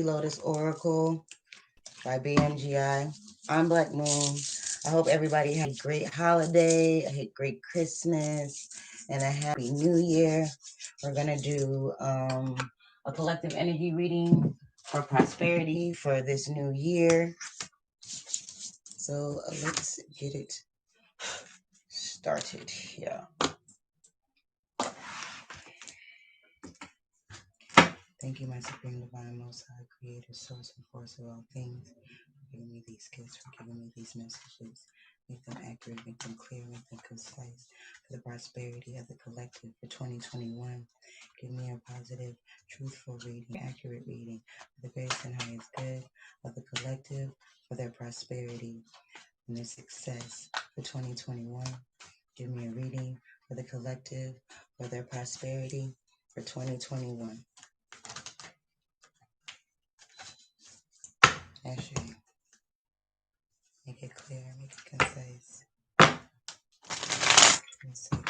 Lotus Oracle by BMGI. I'm Black Moon. I hope everybody had a great holiday, a great Christmas, and a happy new year. We're going to do a collective energy reading for prosperity for this new year. So let's get it started here. Thank you, my Supreme Divine Most High Creator, Source, and Force of all things, for giving me these gifts, for giving me these messages. Make them accurate, make them clear, make them concise, for the prosperity of the collective for 2021. Give me a positive, truthful reading, accurate reading, for the greatest and highest good of the collective, for their prosperity and their success for 2021. Give me a reading for the collective, for their prosperity for 2021. Actually, make it clear, make it concise. One second.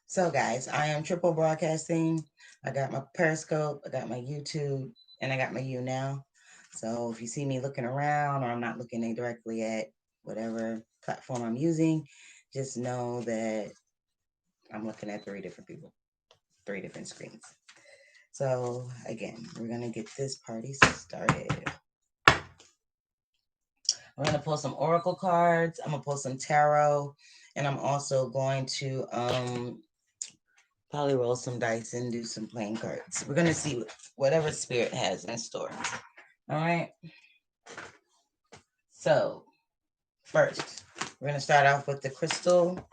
So guys, I am triple broadcasting. I got my Periscope, I got my YouTube, and I got my YouNow. So if you see me looking around or I'm not looking directly at whatever platform I'm using, just know that I'm looking at 3 different people, 3 different screens. So again, we're going to get this party started. We're going to pull some oracle cards. I'm going to pull some tarot. And I'm also going to probably roll some dice and do some playing cards. We're going to see whatever spirit has in store. All right. So first, we're going to start off with the crystal.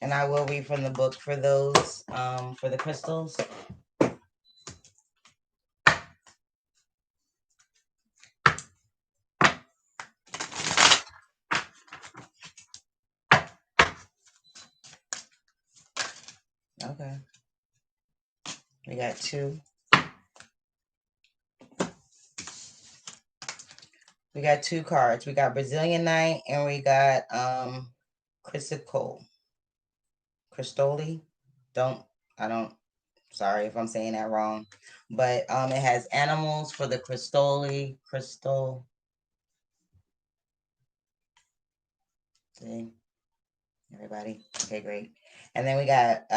And I will read from the book for those, for the crystals. Okay. We got 2. We got 2 cards. We got Brazilian Night and we got Crystoli. Sorry if I'm saying that wrong. But it has animals for the Crystoli. Crystal. See? Everybody? Okay, great. And then we got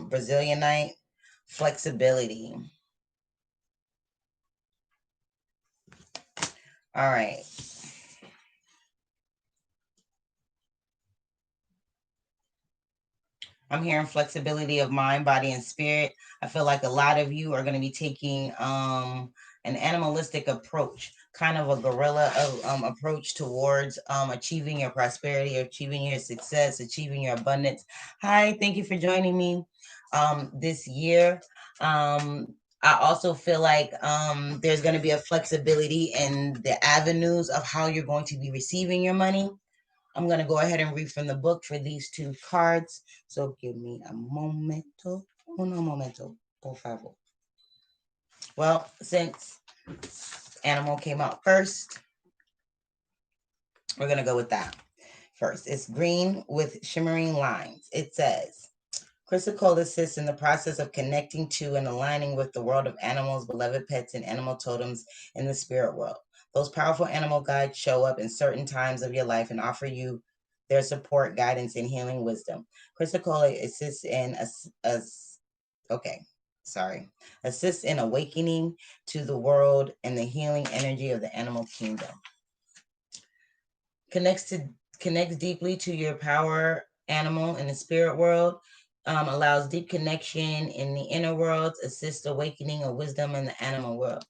Brazilian Night, flexibility. All right. I'm hearing flexibility of mind, body, and spirit. I feel like a lot of you are going to be taking an animalistic approach, kind of a guerrilla approach towards achieving your prosperity, achieving your success, achieving your abundance. Hi, thank you for joining me this year. I also feel like there's going to be a flexibility in the avenues of how you're going to be receiving your money. I'm going to go ahead and read from the book for these 2 cards. So give me a momento. Uno momento, por favor. Well, since animal came out first, we're going to go with that first. It's green with shimmering lines. It says, Chrysacolla assists in the process of connecting to and aligning with the world of animals, beloved pets, and animal totems in the spirit world. Those powerful animal guides show up in certain times of your life and offer you their support, guidance, and healing wisdom. Chrysacolla assists in assists in awakening to the world and the healing energy of the animal kingdom. Connects deeply to your power animal in the spirit world. Allows deep connection in the inner worlds, assists awakening of wisdom in the animal world.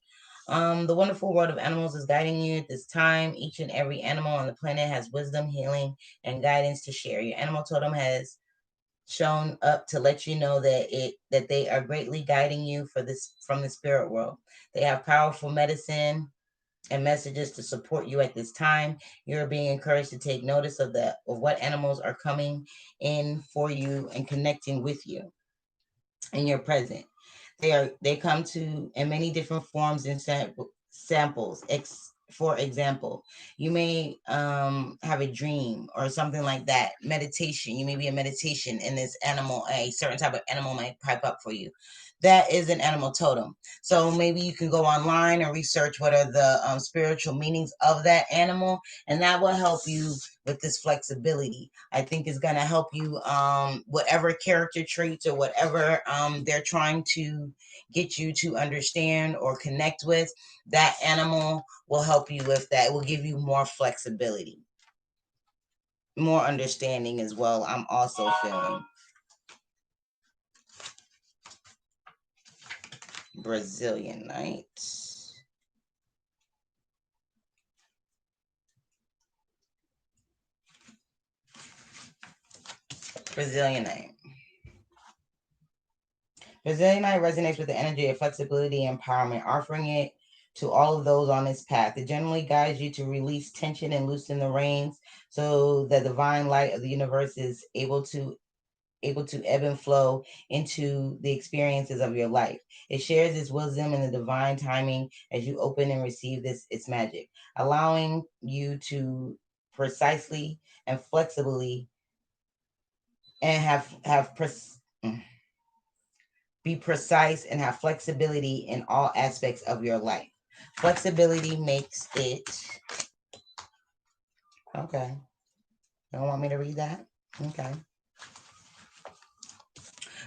The wonderful world of animals is guiding you at this time. Each and every animal on the planet has wisdom, healing, and guidance to share. Your animal totem has shown up to let you know that they are greatly guiding you from the spirit world. They have powerful medicine and messages to support you at this time. You're being encouraged to take notice of what animals are coming in for you and connecting with you in your present. They come to in many different forms and samples, For example, you may have a dream or something like that. Meditation. You may be in meditation, and this animal, a certain type of animal, might pipe up for you. That is an animal totem. So maybe you can go online and research what are the spiritual meanings of that animal, and that will help you with this flexibility. I think is going to help you, whatever character traits or whatever they're trying to get you to understand or connect with. That animal will help you with that. It will give you more flexibility, more understanding as well. I'm also feeling Brazilianite. Brazilianite. Brazilianite resonates with the energy of flexibility and empowerment, offering it to all of those on this path. It generally guides you to release tension and loosen the reins so the divine light of the universe is able to ebb and flow into the experiences of your life. It shares its wisdom and the divine timing as you open and receive its magic, allowing you to precisely and flexibly and be precise and have flexibility in all aspects of your life. Flexibility makes it okay. You don't want me to read that? Okay.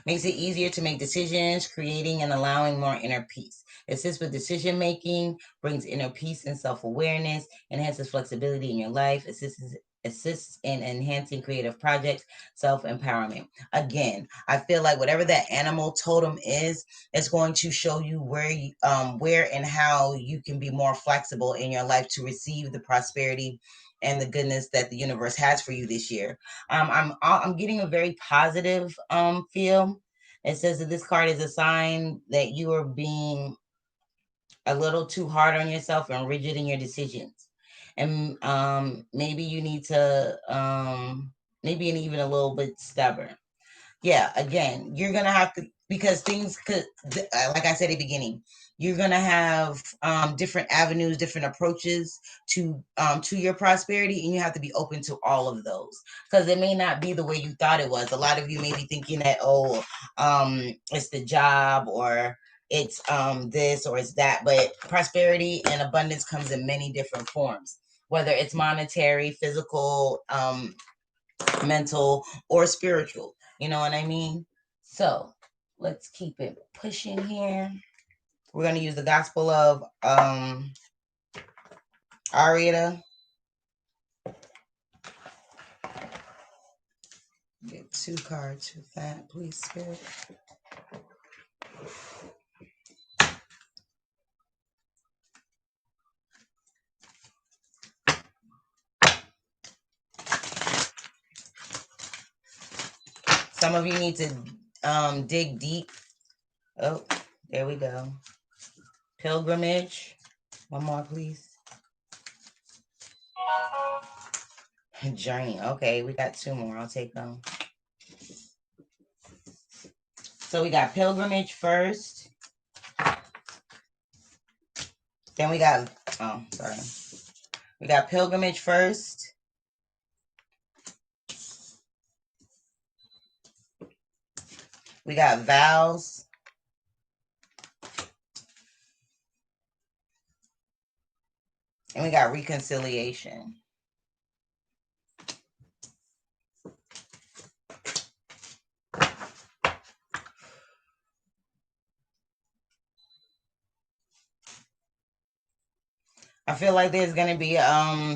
Makes it easier to make decisions, creating and allowing more inner peace. Assists with decision making, brings inner peace and self awareness, enhances flexibility in your life, assists in enhancing creative projects, self empowerment. Again, I feel like whatever that animal totem is, it's going to show you where and how you can be more flexible in your life to receive the prosperity and the goodness that the universe has for you this year. I'm getting a very positive feel. It says that this card is a sign that you are being a little too hard on yourself and rigid in your decisions, and maybe you need to maybe even a little bit stubborn. Yeah, again, you're gonna have to, because things could, like I said at the beginning, you're gonna have different avenues, different approaches to your prosperity, and you have to be open to all of those because it may not be the way you thought it was. A lot of you may be thinking that, oh, it's the job, or it's this, or it's that, but prosperity and abundance comes in many different forms, whether it's monetary, physical, mental, or spiritual. You know what I mean? So let's keep it pushing here. We're going to use the Gospel of Arietta. Get 2 cards with that, please, Spirit. Some of you need to dig deep. Oh, there we go. Pilgrimage. One more, please. Journey. Okay, we got 2 more. I'll take them. So we got pilgrimage first. Then we got, oh, sorry. We got pilgrimage first. We got vows. And we got reconciliation. I feel like there's going to be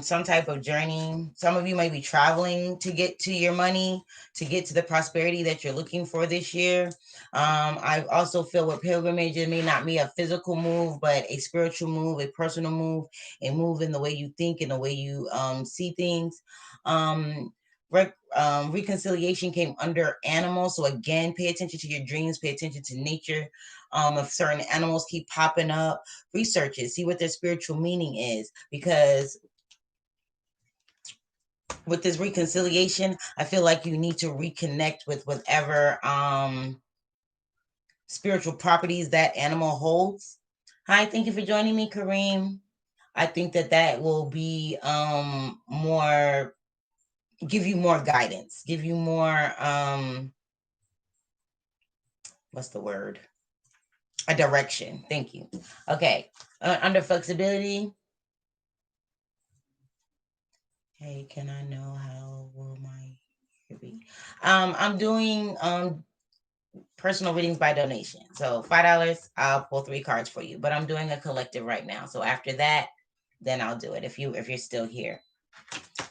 some type of journey. Some of you may be traveling to get to your money, to get to the prosperity that you're looking for this year. I also feel with pilgrimage, it may not be a physical move, but a spiritual move, a personal move, a move in the way you think and the way you see things. Reconciliation came under animals. So again, pay attention to your dreams, pay attention to nature. If certain animals keep popping up, research it, see what their spiritual meaning is, because with this reconciliation, I feel like you need to reconnect with whatever spiritual properties that animal holds. Hi, thank you for joining me, Kareem. I think that that will be more, give you more guidance, give you more what's the word? A direction. Thank you. Okay. Under flexibility. Hey, can I know how will my year be? I'm doing personal readings by donation. So $5, I'll pull 3 cards for you. But I'm doing a collective right now. So after that, then I'll do it if you're still here.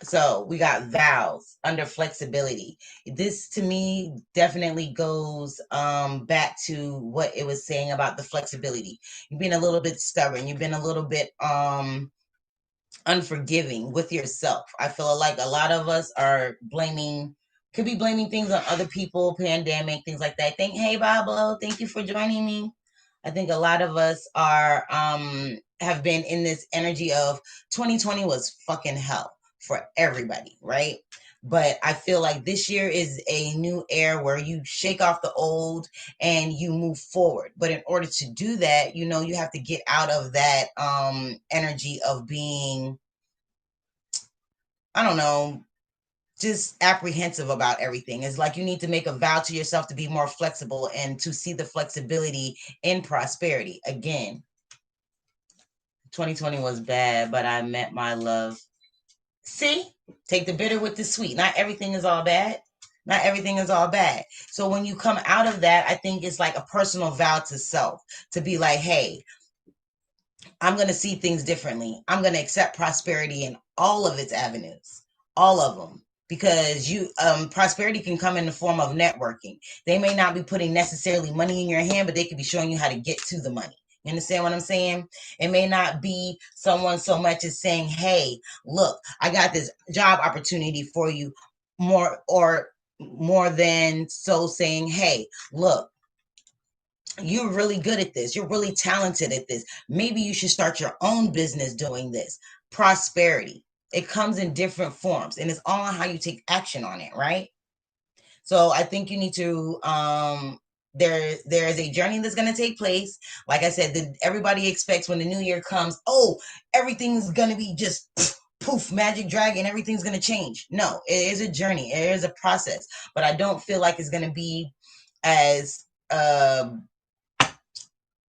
So we got vows under flexibility. This to me definitely goes back to what it was saying about the flexibility. You've been a little bit stubborn. You've been a little bit unforgiving with yourself. I feel like a lot of us are could be blaming things on other people, pandemic, things like that. Hey Pablo, thank you for joining me. I think a lot of us are have been in this energy of 2020 was fucking hell for everybody, right? But I feel like this year is a new era where you shake off the old and you move forward. But in order to do that, you know, you have to get out of that energy of being, I don't know, just apprehensive about everything. It's like you need to make a vow to yourself to be more flexible and to see the flexibility in prosperity. Again, 2020 was bad, but I met my love. See, take the bitter with the sweet. Not everything is all bad. Not everything is all bad. So when you come out of that, I think it's like a personal vow to self to be like, hey, I'm going to see things differently. I'm going to accept prosperity in all of its avenues, all of them. Because you prosperity can come in the form of networking. They may not be putting necessarily money in your hand, but they could be showing you how to get to the money. You understand what I'm saying? It may not be someone so much as saying, hey, look, I got this job opportunity for you, more than so saying, hey, look, you're really good at this. You're really talented at this. Maybe you should start your own business doing this. Prosperity. It comes in different forms and it's all on how you take action on it, right? So I think you need to there is a journey that's going to take place. Like I said, everybody expects when the new year comes, oh, everything's going to be just poof, magic dragon, everything's going to change. No, it is a journey. It is a process, but I don't feel like it's going to be as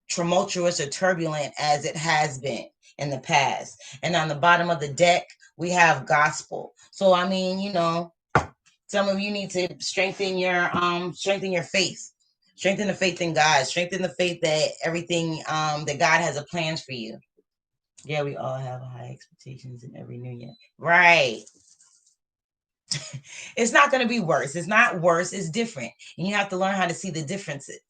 tumultuous or turbulent as it has been in the past. And on the bottom of the deck, we have gospel. So I mean, you know, some of you need to strengthen your faith. Strengthen the faith in God. Strengthen the faith that everything that God has a plans for you. Yeah, we all have high expectations in every new year. Right. It's not going to be worse. It's not worse. It's different. And you have to learn how to see the differences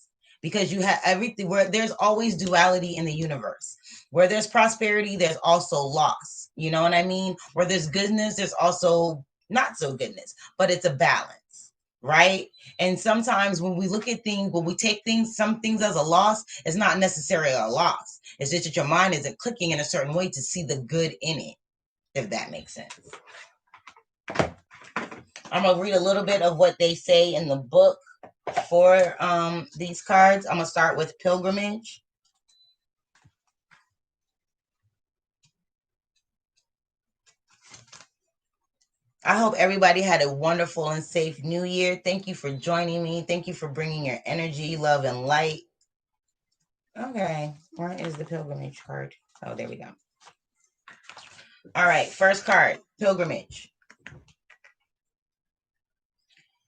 because you have everything where there's always duality in the universe. Where there's prosperity, there's also loss. You know what I mean? Where there's goodness, there's also not so goodness, but it's a balance, right? And sometimes when we look at things, when we take some things as a loss, it's not necessarily a loss. It's just that your mind isn't clicking in a certain way to see the good in it, if that makes sense. I'm going to read a little bit of what they say in the book for these cards. I'm going to start with pilgrimage. I hope everybody had a wonderful and safe new year. Thank you for joining me. Thank you for bringing your energy, love, and light. Okay, where is the pilgrimage card? Oh, there we go. All right, first card, pilgrimage.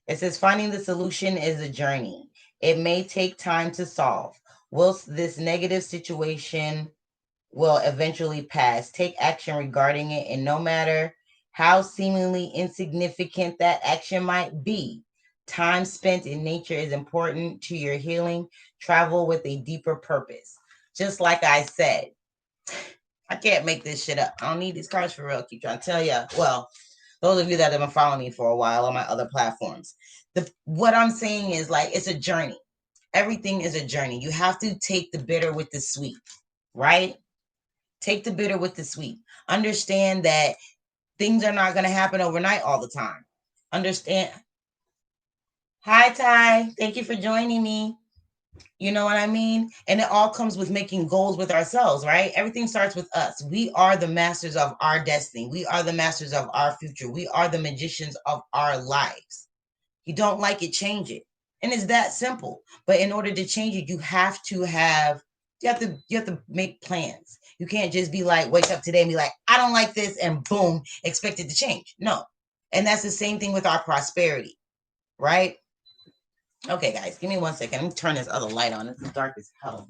It says finding the solution is a journey. It may take time to solve. Whilst this negative situation will eventually pass, take action regarding it, and no matter how seemingly insignificant that action might be, time spent in nature is important to your healing. Travel with a deeper purpose. Just like I said, I can't make this shit up. I don't need these cards for real. I keep trying to tell you. Well, those of you that have been following me for a while on my other platforms, what I'm saying is like it's a journey. Everything is a journey. You have to take the bitter with the sweet, right? Take the bitter with the sweet. Understand that things are not going to happen overnight all the time. Understand. Hi, Ty. Thank you for joining me. You know what I mean? And it all comes with making goals with ourselves, right? Everything starts with us. We are the masters of our destiny. We are the masters of our future. We are the magicians of our lives. You don't like it, change it. And it's that simple. But in order to change it, you have to make plans. You can't just be like, wake up today and be like, I don't like this, and boom, expect it to change. No. And that's the same thing with our prosperity, right? Okay, guys, give me 1 second. Let me turn this other light on. It's dark as hell.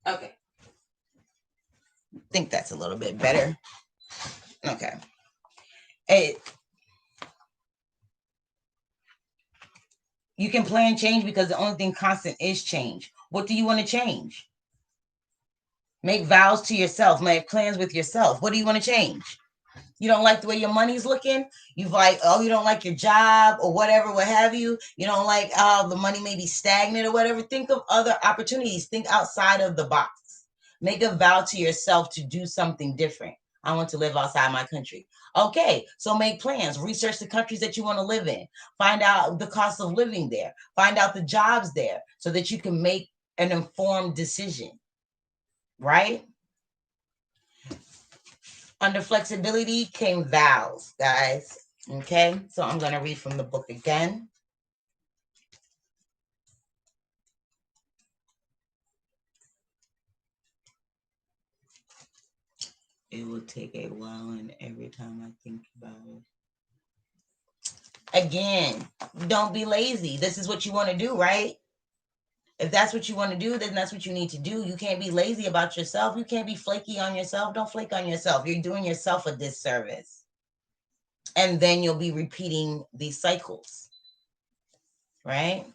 Okay. I think that's a little bit better. Okay. Hey, you can plan change because the only thing constant is change. What do you want to change? Make vows to yourself, make plans with yourself. What do you want to change? You don't like the way your money's looking. You've like, oh, you don't like your job or whatever, what have you. You don't like the money may be stagnant or whatever. Think of other opportunities. Think outside of the box. Make a vow to yourself to do something different. I want to live outside my country. Okay, so make plans. Research the countries that you want to live in. Find out the cost of living there. Find out the jobs there so that you can make an informed decision, right? Under flexibility came vows, guys. Okay, so I'm going to read from the book again. It will take a while, and every time I think about it. Again, don't be lazy. This is what you want to do, right? If that's what you want to do, then that's what you need to do. You can't be lazy about yourself. You can't be flaky on yourself. Don't flake on yourself. You're doing yourself a disservice. And then you'll be repeating these cycles, right?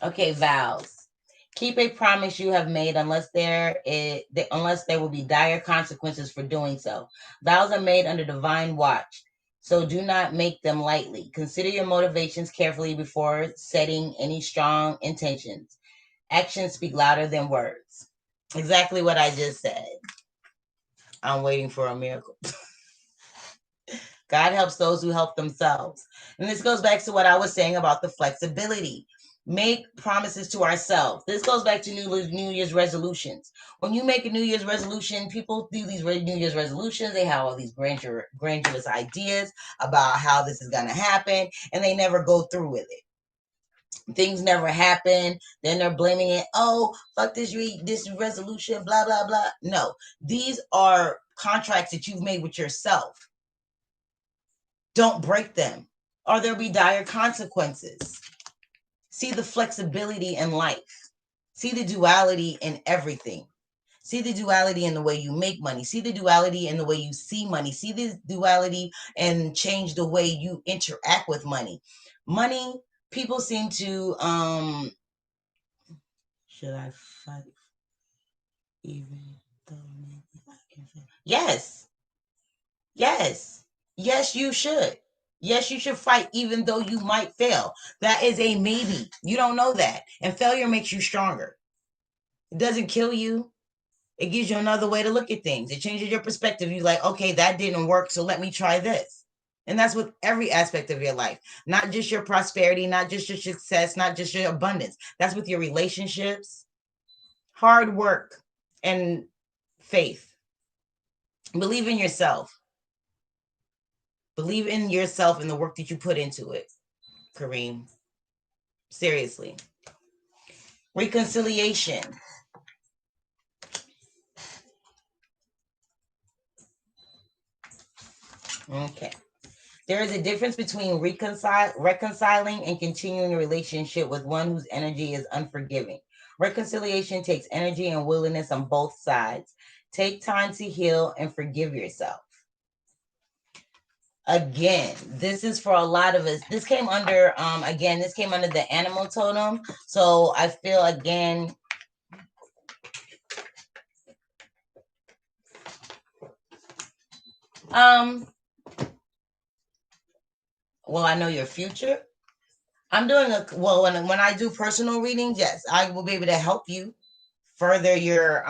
Okay, vows. Keep a promise you have made unless there will be dire consequences for doing so. Vows are made under divine watch, so do not make them lightly. Consider your motivations carefully before setting any strong intentions. Actions speak louder than words. Exactly what I just said. I'm waiting for a miracle. God helps those who help themselves. And this goes back to what I was saying about the flexibility. Make promises to ourselves. This goes back to New Year's resolutions. When you make a New Year's resolution, people do these New Year's resolutions. They have all these grandiose ideas about how this is going to happen, and they never go through with it. Things never happen. Then they're blaming it. Oh, fuck this resolution, blah, blah, blah. No, these are contracts that you've made with yourself. Don't break them, or there'll be dire consequences. See the flexibility in life. See the duality in everything. See the duality in the way you make money. See the duality in the way you see money. See the duality and change the way you interact with money. Money, people seem to, should I fight even though maybe I can fail? Yes. Yes. Yes, you should. Yes, you should fight even though you might fail. That is a maybe. You don't know that. And failure makes you stronger. It doesn't kill you. It gives you another way to look at things. It changes your perspective. You're like, okay, that didn't work, so let me try this. And that's with every aspect of your life, not just your prosperity, not just your success, not just your abundance. That's with your relationships, hard work, and faith. Believe in yourself. Believe in yourself and the work that you put into it, Kareem. Seriously. Reconciliation. Okay. There is a difference between reconciling and continuing a relationship with one whose energy is unforgiving. Reconciliation takes energy and willingness on both sides. Take time to heal and forgive yourself. Again, this is for a lot of us. This came under the animal totem. So I feel again, well, I know your future. I'm doing when I do personal readings, yes, I will be able to help you further your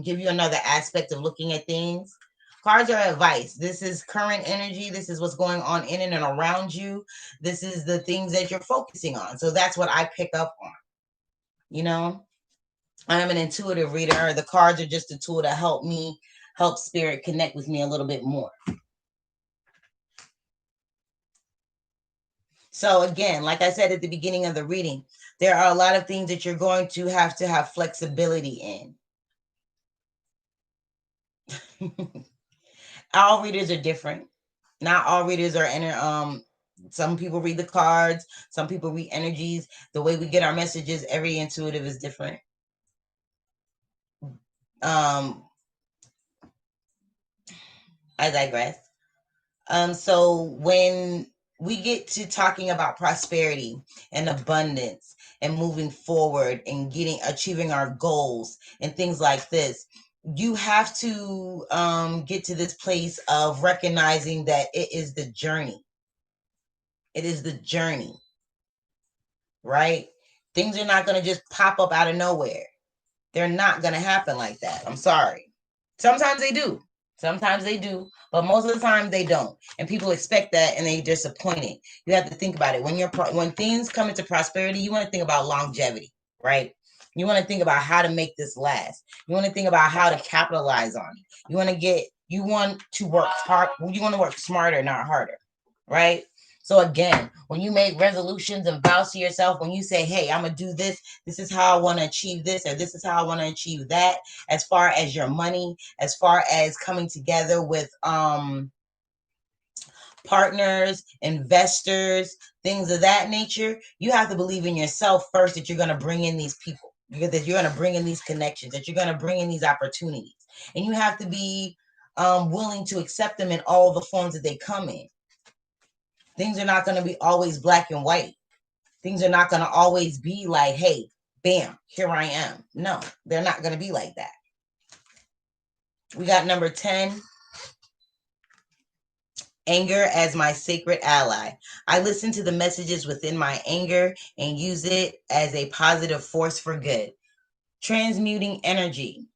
give you another aspect of looking at things. Cards are advice. This is current energy. This is what's going on in and around you. This is the things that you're focusing on. So that's what I pick up on. You know, I'm an intuitive reader. The cards are just a tool to help spirit connect with me a little bit more. So again, like I said at the beginning of the reading, there are a lot of things that you're going to have flexibility in. All readers are different. Not all readers are some people read the cards, some people read energies. The way we get our messages, every intuitive is different. I digress. So when we get to talking about prosperity and abundance and moving forward and achieving our goals and things like this, you have to get to this place of recognizing that it is the journey. It is the journey, right? Things are not going to just pop up out of nowhere. They're not going to happen like that. I'm sorry. Sometimes they do. Sometimes they do, but most of the time they don't. And people expect that and they're disappointed. You have to think about it. When things come into prosperity, you want to think about longevity, right? You want to think about how to make this last. You want to think about how to capitalize on it. You want to work hard. You want to work smarter, not harder, right? So again, when you make resolutions and vows to yourself, when you say, hey, I'm going to do this, this is how I want to achieve this, or this is how I want to achieve that, as far as your money, as far as coming together with partners, investors, things of that nature, you have to believe in yourself first, that you're going to bring in these people, that you're going to bring in these connections, that you're going to bring in these opportunities. And you have to be willing to accept them in all the forms that they come in. Things are not going to be always black and white. Things are not going to always be like, hey, bam, here I am. No, they're not going to be like that. We got number 10. Anger as my sacred ally. I listen to the messages within my anger and use it as a positive force for good. Transmuting energy.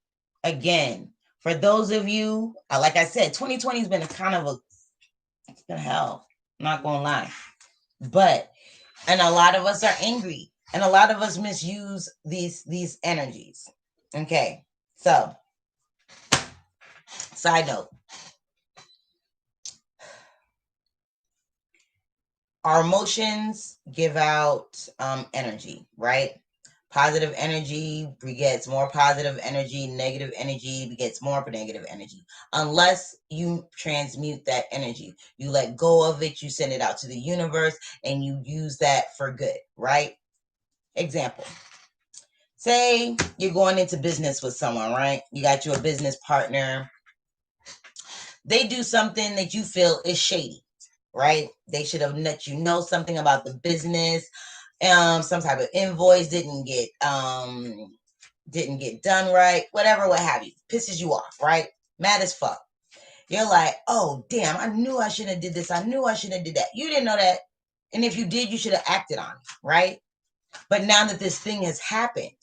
Again, for those of you, like I said, 2020 has been it's been hell. I'm not going to lie. And a lot of us are angry, and a lot of us misuse these energies. Okay, so side note, our emotions give out energy, right? Positive energy begets more positive energy. Negative energy begets more negative energy. Unless you transmute that energy, you let go of it, you send it out to the universe, and you use that for good, right? Example. Say you're going into business with someone, right? You got you a business partner. They do something that you feel is shady, right? They should have let you know something about the business. Some type of invoice didn't get done right, whatever, what have you. Pisses you off, right? Mad as fuck. You're like, oh damn, I knew I shouldn't have did this. I knew I shouldn't have did that. You didn't know that. And if you did, you should have acted on it, right? But now that this thing has happened,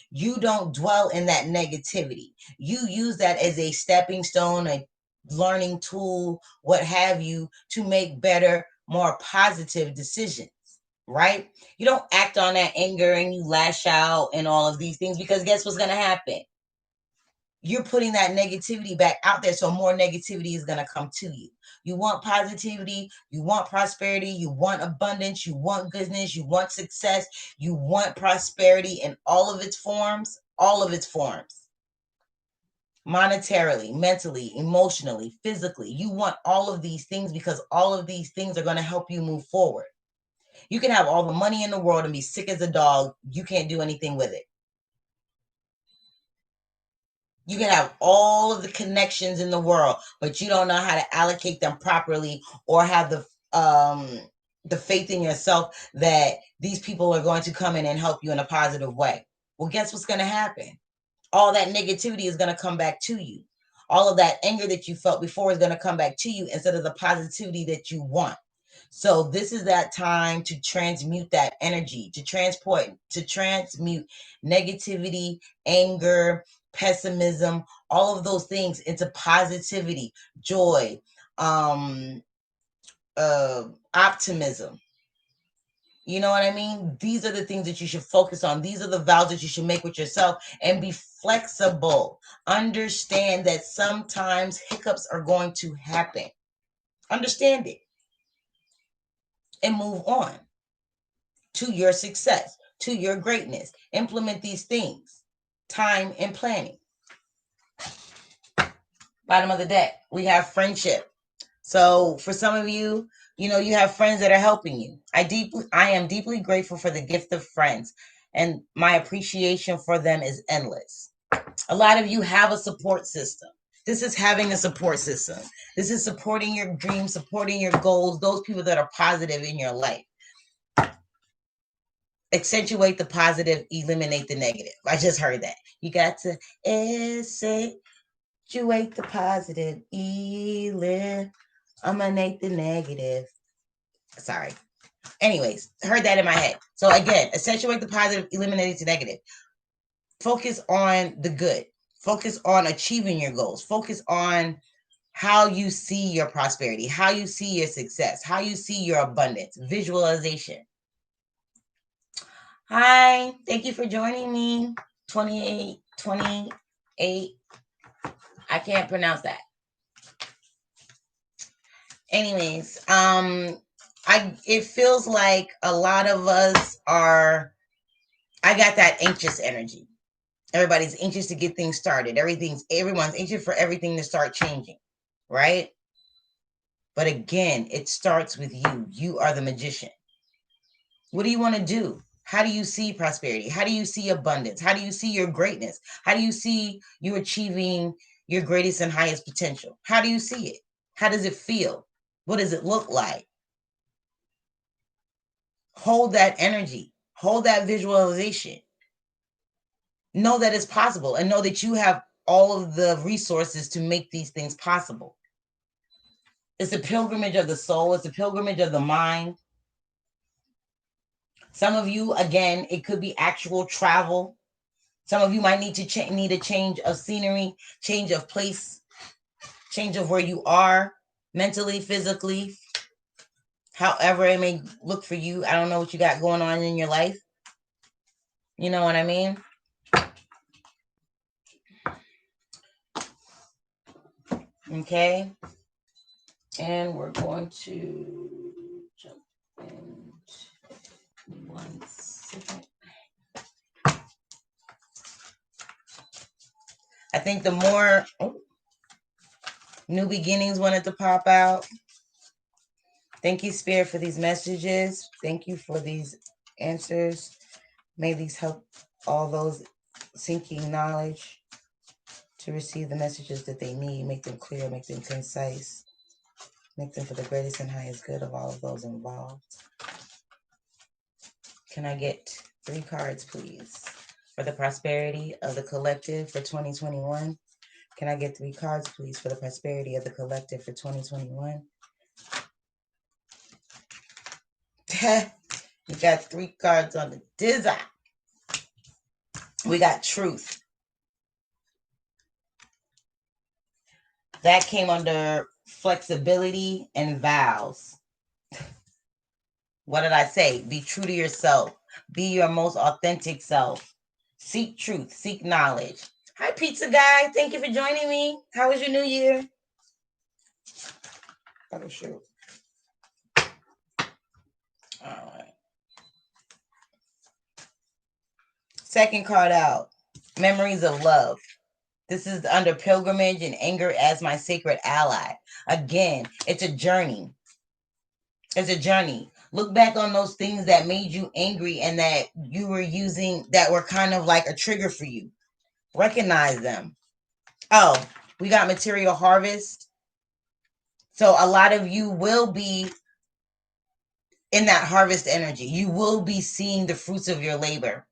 you don't dwell in that negativity. You use that as a stepping stone, a learning tool, what have you, to make better, more positive decisions, right? You don't act on that anger and you lash out and all of these things, because guess what's going to happen? You're putting that negativity back out there, so more negativity is going to come to you. You want positivity, you want prosperity, you want abundance, you want goodness, you want success, you want prosperity in all of its forms, monetarily, mentally, emotionally, physically. You want all of these things, because all of these things are going to help you move forward. You can have all the money in the world and be sick as a dog. You can't do anything with it. You can have all of the connections in the world, but you don't know how to allocate them properly, or have the faith in yourself that these people are going to come in and help you in a positive way. Well, guess what's going to happen? All that negativity is going to come back to you. All of that anger that you felt before is going to come back to you, instead of the positivity that you want. So this is that time to transmute that energy, to transmute negativity, anger, pessimism, all of those things into positivity, joy, optimism. You know what I mean? These are the things that you should focus on. These are the vows that you should make with yourself, and be flexible. Understand that sometimes hiccups are going to happen. Understand it and move on to your success, to your greatness. Implement these things. Time and planning. Bottom of the deck, we have friendship. So for some of you, you have friends that are helping you. I am deeply grateful for the gift of friends, and my appreciation for them is endless. A lot of you have a support system. This is having a support system. This is supporting your dreams, supporting your goals, those people that are positive in your life. Accentuate the positive, eliminate the negative. I just heard that. You got to accentuate the positive, eliminate the negative. Sorry. Anyways, heard that in my head. So again, accentuate the positive, eliminate the negative. Focus on the good. Focus on achieving your goals. Focus on how you see your prosperity, how you see your success, how you see your abundance. Visualization. Hi, thank you for joining me. 28. I can't pronounce that. Anyways, it feels like a lot of us are, I got that anxious energy. Everybody's anxious to get things started. Everyone's anxious for everything to start changing, right? But again, it starts with you. You are the magician. What do you want to do? How do you see prosperity? How do you see abundance? How do you see your greatness? How do you see you achieving your greatest and highest potential? How do you see it? How does it feel? What does it look like? Hold that energy. Hold that visualization. Know that it's possible, and know that you have all of the resources to make these things possible. It's a pilgrimage of the soul. It's a pilgrimage of the mind. Some of you, again, it could be actual travel. Some of you might need to need a change of scenery, change of place, change of where you are mentally, physically, however it may look for you. I don't know what you got going on in your life. You know what I mean? Okay. And we're going to jump in 1 second. I think the more new beginnings wanted to pop out. Thank you, Spirit, for these messages. Thank you for these answers. May these help all those seeking knowledge to receive the messages that they need. Make them clear, make them concise. Make them for the greatest and highest good of all of those involved. Can I get 3 cards, please, for the prosperity of the collective for 2021? Can I get 3 cards, please, for the prosperity of the collective for 2021? We got 3 cards on the design. We got truth. That came under flexibility and vows. What did I say? Be true to yourself. Be your most authentic self. Seek truth. Seek knowledge. Hi, pizza guy. Thank you for joining me. How was your new year? Oh, shoot. All right. Second card out. Memories of love. This is under pilgrimage and anger as my sacred ally. Again, it's a journey. It's a journey. Look back on those things that made you angry and that you were using that were kind of like a trigger for you. Recognize them. Oh, we got material harvest. So a lot of you will be in that harvest energy. You will be seeing the fruits of your labor.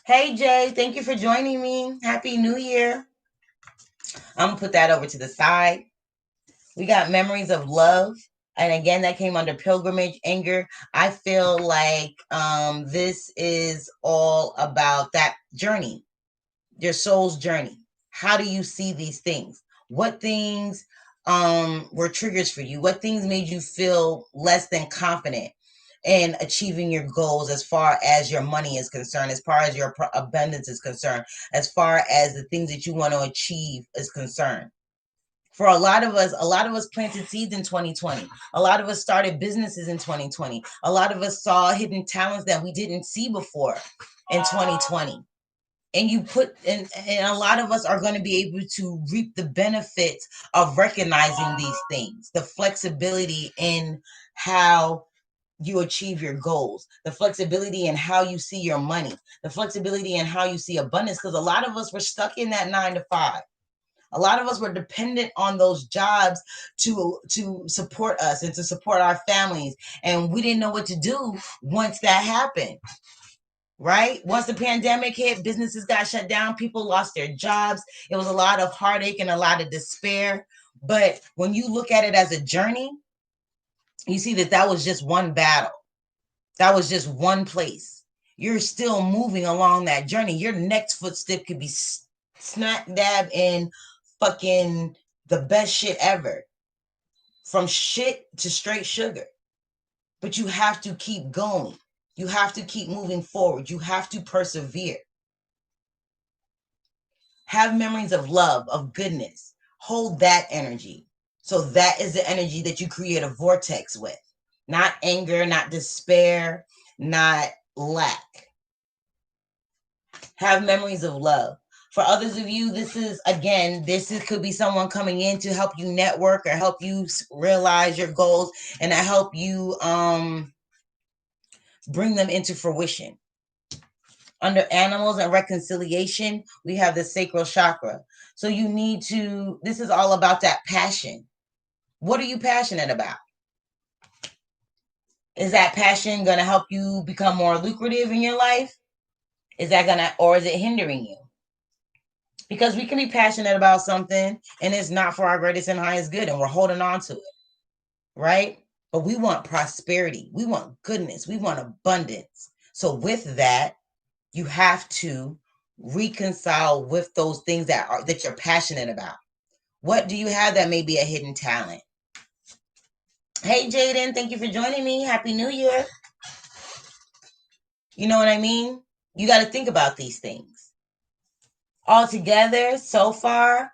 Hey, Jay, thank you for joining me. Happy New Year. I'm going to put that over to the side. We got memories of love. And again, that came under pilgrimage, anger. I feel like this is all about that journey, your soul's journey. How do you see these things? What things were triggers for you? What things made you feel less than confident in achieving your goals as far as your money is concerned, as far as your abundance is concerned, as far as the things that you want to achieve is concerned? For a lot of us planted seeds in 2020. A lot of us started businesses in 2020. A lot of us saw hidden talents that we didn't see before in 2020. And you put and a lot of us are going to be able to reap the benefits of recognizing these things, the flexibility in how you achieve your goals, the flexibility in how you see your money, the flexibility in how you see abundance. Because a lot of us were stuck in that 9 to 5. A lot of us were dependent on those jobs to support us and to support our families, and we didn't know what to do once that happened. Right? Once the pandemic hit, businesses got shut down, people lost their jobs. It was a lot of heartache and a lot of despair. But when you look at it as a journey, you see that that was just one battle. That was just one place. You're still moving along that journey. Your next footstep could be smack dab in fucking the best shit ever. From shit to straight sugar. But you have to keep going. You have to keep moving forward. You have to persevere. Have memories of love, of goodness. Hold that energy. So that is the energy that you create a vortex with. Not anger, not despair, not lack. Have memories of love. For others of you, this could be someone coming in to help you network or help you realize your goals and to help you bring them into fruition. Under animals and reconciliation, we have the sacral chakra. So you need to, this is all about that passion. What are you passionate about? Is that passion going to help you become more lucrative in your life? Or is it hindering you? Because we can be passionate about something and it's not for our greatest and highest good and we're holding on to it, right? But we want prosperity. We want goodness. We want abundance. So with that, you have to reconcile with those things that you're passionate about. What do you have that may be a hidden talent? Hey, Jaden, thank you for joining me. Happy New Year. You know what I mean? You got to think about these things. All together, so far,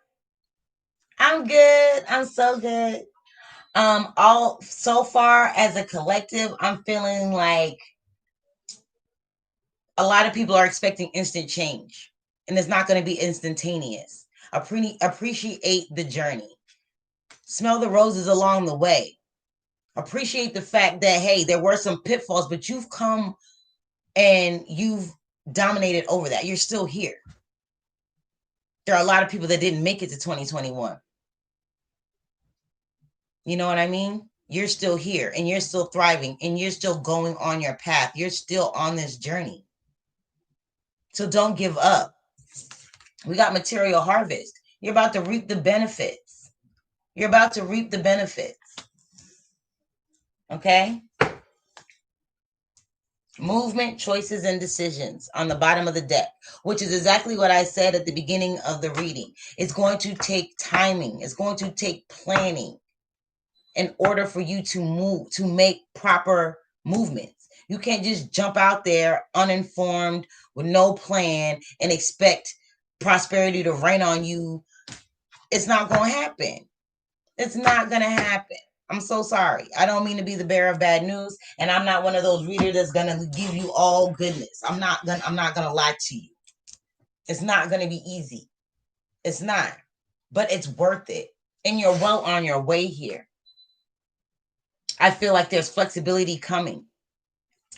I'm good. I'm so good. All so far as a collective, I'm feeling like a lot of people are expecting instant change, and it's not going to be instantaneous. Appreciate the journey. Smell the roses along the way. Appreciate the fact that, hey, there were some pitfalls, but you've come and you've dominated over that. You're still here. There are a lot of people that didn't make it to 2021. You know what I mean? You're still here and you're still thriving and you're still going on your path. You're still on this journey. So don't give up. We got material harvest. You're about to reap the benefits. You're about to reap the benefits. Okay? Movement, choices, and decisions on the bottom of the deck, which is exactly what I said at the beginning of the reading. It's going to take timing. It's going to take planning in order for you to move, to make proper movements. You can't just jump out there uninformed with no plan and expect prosperity to rain on you. It's not going to happen. It's not going to happen. I'm so sorry. I don't mean to be the bearer of bad news, and I'm not one of those readers that's gonna give you all goodness. I'm not gonna lie to you. It's not gonna be easy. It's not, but it's worth it, and you're well on your way here. I feel like there's flexibility coming.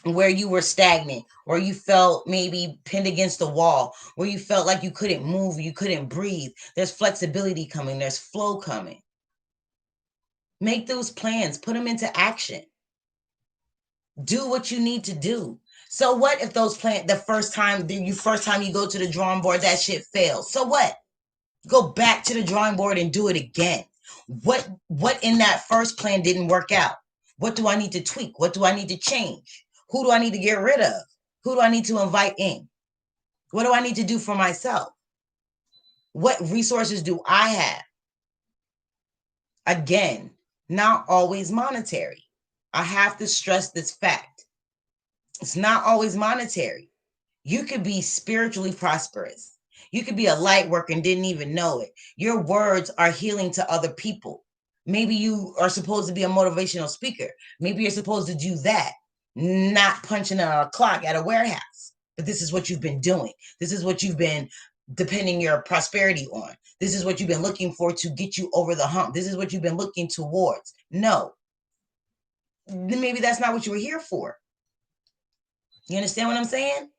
Where you were stagnant, where you felt maybe pinned against the wall, where you felt like you couldn't move, you couldn't breathe. There's flexibility coming. There's flow coming. Make those plans, put them into action. Do what you need to do. So what if those plans, the first time you go to the drawing board, that shit fails? So what? Go back to the drawing board and do it again. What in that first plan didn't work out? What do I need to tweak? What do I need to change? Who do I need to get rid of? Who do I need to invite in? What do I need to do for myself? What resources do I have? Again, not always monetary. I have to stress this fact. It's not always monetary. You could be spiritually prosperous. You could be a light worker and didn't even know it. Your words are healing to other people. Maybe you are supposed to be a motivational speaker. Maybe you're supposed to do that, not punching on a clock at a warehouse. But this is what you've been doing. This is what you've been depending your prosperity on. This is what you've been looking for to get you over the hump. This is what you've been looking towards. No, maybe that's not what you were here for. You understand what I'm saying?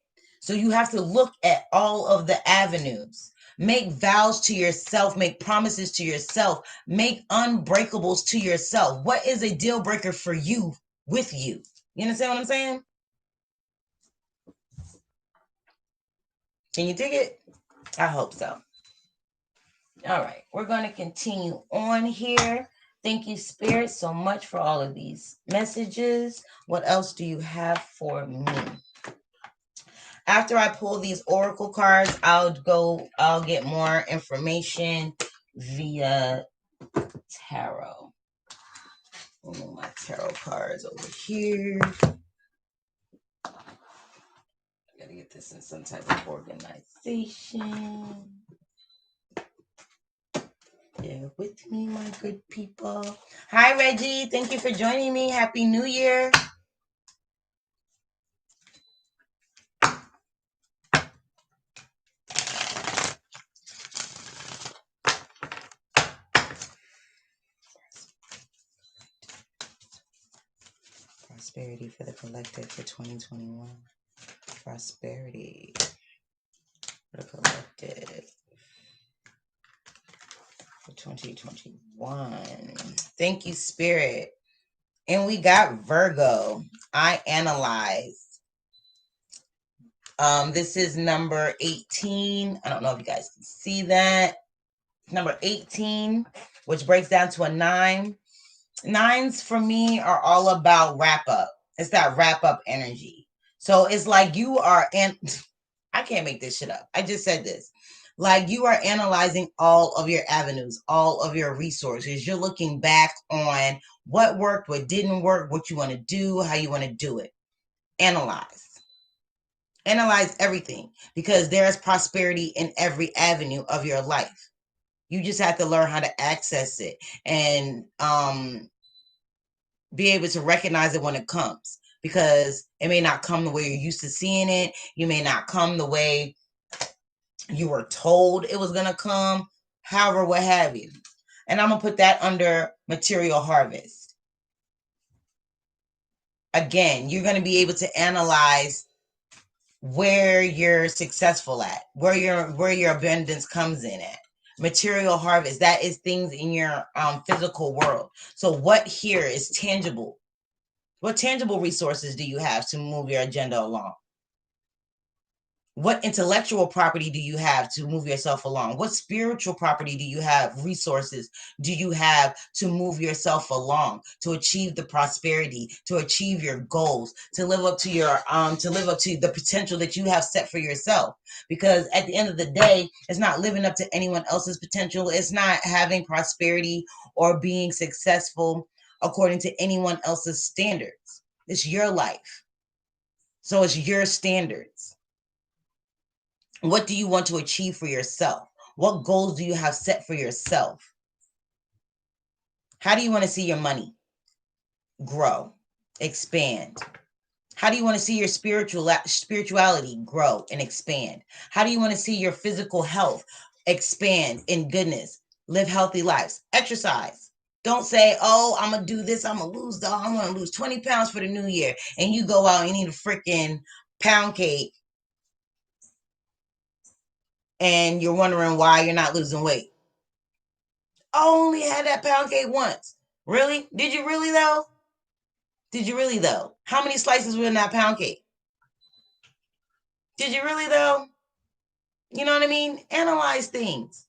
So you have to look at all of the avenues. Make vows to yourself, make promises to yourself, make unbreakables to yourself. What is a deal breaker for you with you? You understand what I'm saying? Can you dig it? I hope so. All right, we're going to continue on here. Thank you, Spirit, so much for all of these messages. What else do you have for me? After I pull these oracle cards, I'll get more information via tarot. I'll move my tarot cards over here. I gotta get this in some type of organization. Bear with me, my good people. Hi, Reggie. Thank you for joining me. Happy New Year. Prosperity for the collective for 2021. Prosperity for the collective for 2021. Thank you, Spirit. And we got Virgo. I analyze. This is number 18. I don't know if you guys can see that. Number 18, which breaks down to a 9. Nines for me are all about wrap up. It's that wrap up energy. So it's like you are, and I can't make this shit up. I just said this. Like you are analyzing all of your avenues, all of your resources. You're looking back on what worked, what didn't work, what you want to do, how you want to do it. Analyze. Analyze everything because there is prosperity in every avenue of your life. You just have to learn how to access it and be able to recognize it when it comes, because it may not come the way you're used to seeing it. You may not come the way you were told it was going to come, however, what have you. And I'm going to put that under material harvest. Again, you're going to be able to analyze where you're successful at, where your abundance comes in at. Material harvest, that is things in your physical world. So what here is tangible? What tangible resources do you have to move your agenda along? What intellectual property do you have to move yourself along? What spiritual property do you have? Resources do you have to move yourself along, to achieve the prosperity, to achieve your goals, to live up to the potential that you have set for yourself? Because at the end of the day, it's not living up to anyone else's potential. It's not having prosperity or being successful according to anyone else's standards. It's your life. So it's your standards. What do you want to achieve for yourself? What goals do you have set for yourself? How do you want to see your money grow, expand? How do you want to see your spirituality grow and expand? How do you want to see your physical health expand in goodness? Live healthy lives. Exercise. Don't say, oh, I'm going to do this. I'm going to lose 20 pounds for the new year. And you go out and eat a freaking pound cake. And you're wondering why you're not losing weight. I only had that pound cake once. Really? Did you really though? Did you really though? How many slices were in that pound cake? Did you really though? You know what I mean? Analyze things.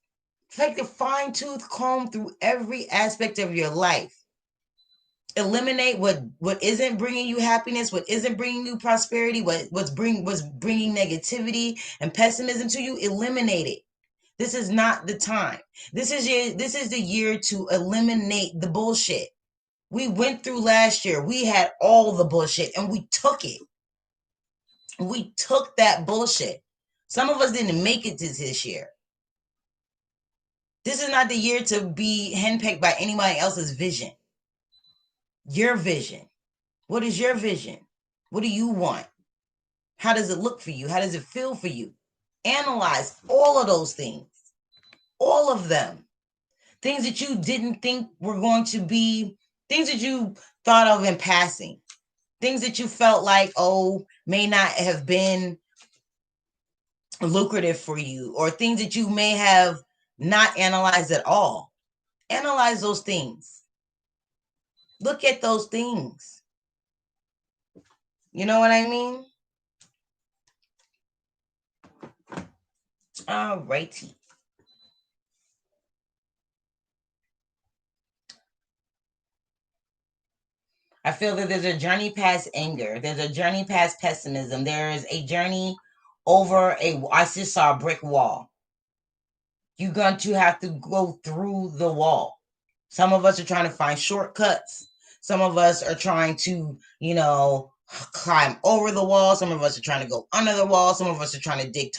Take the fine-tooth comb through every aspect of your life. Eliminate what isn't bringing you happiness, what isn't bringing you prosperity, what's bringing negativity and pessimism to you. Eliminate it. This is not the time. This is the year to eliminate the bullshit. We went through last year. We had all the bullshit and we took it. We took that bullshit. Some of us didn't make it this year. This is not the year to be henpecked by anybody else's vision. Your vision. What is your vision? What do you want? How does it look for you? How does it feel for you? Analyze all of those things. All of them. Things that you didn't think were going to be, things that you thought of in passing. Things that you felt like, oh, may not have been lucrative for you, or things that you may have not analyzed at all. Analyze those things. Look at those things. You know what I mean? All righty. I feel that there's a journey past anger. There's a journey past pessimism. There is a journey over I just saw a brick wall. You're going to have to go through the wall. Some of us are trying to find shortcuts. Some of us are trying to, climb over the wall. Some of us are trying to go under the wall. Some of us are trying to dig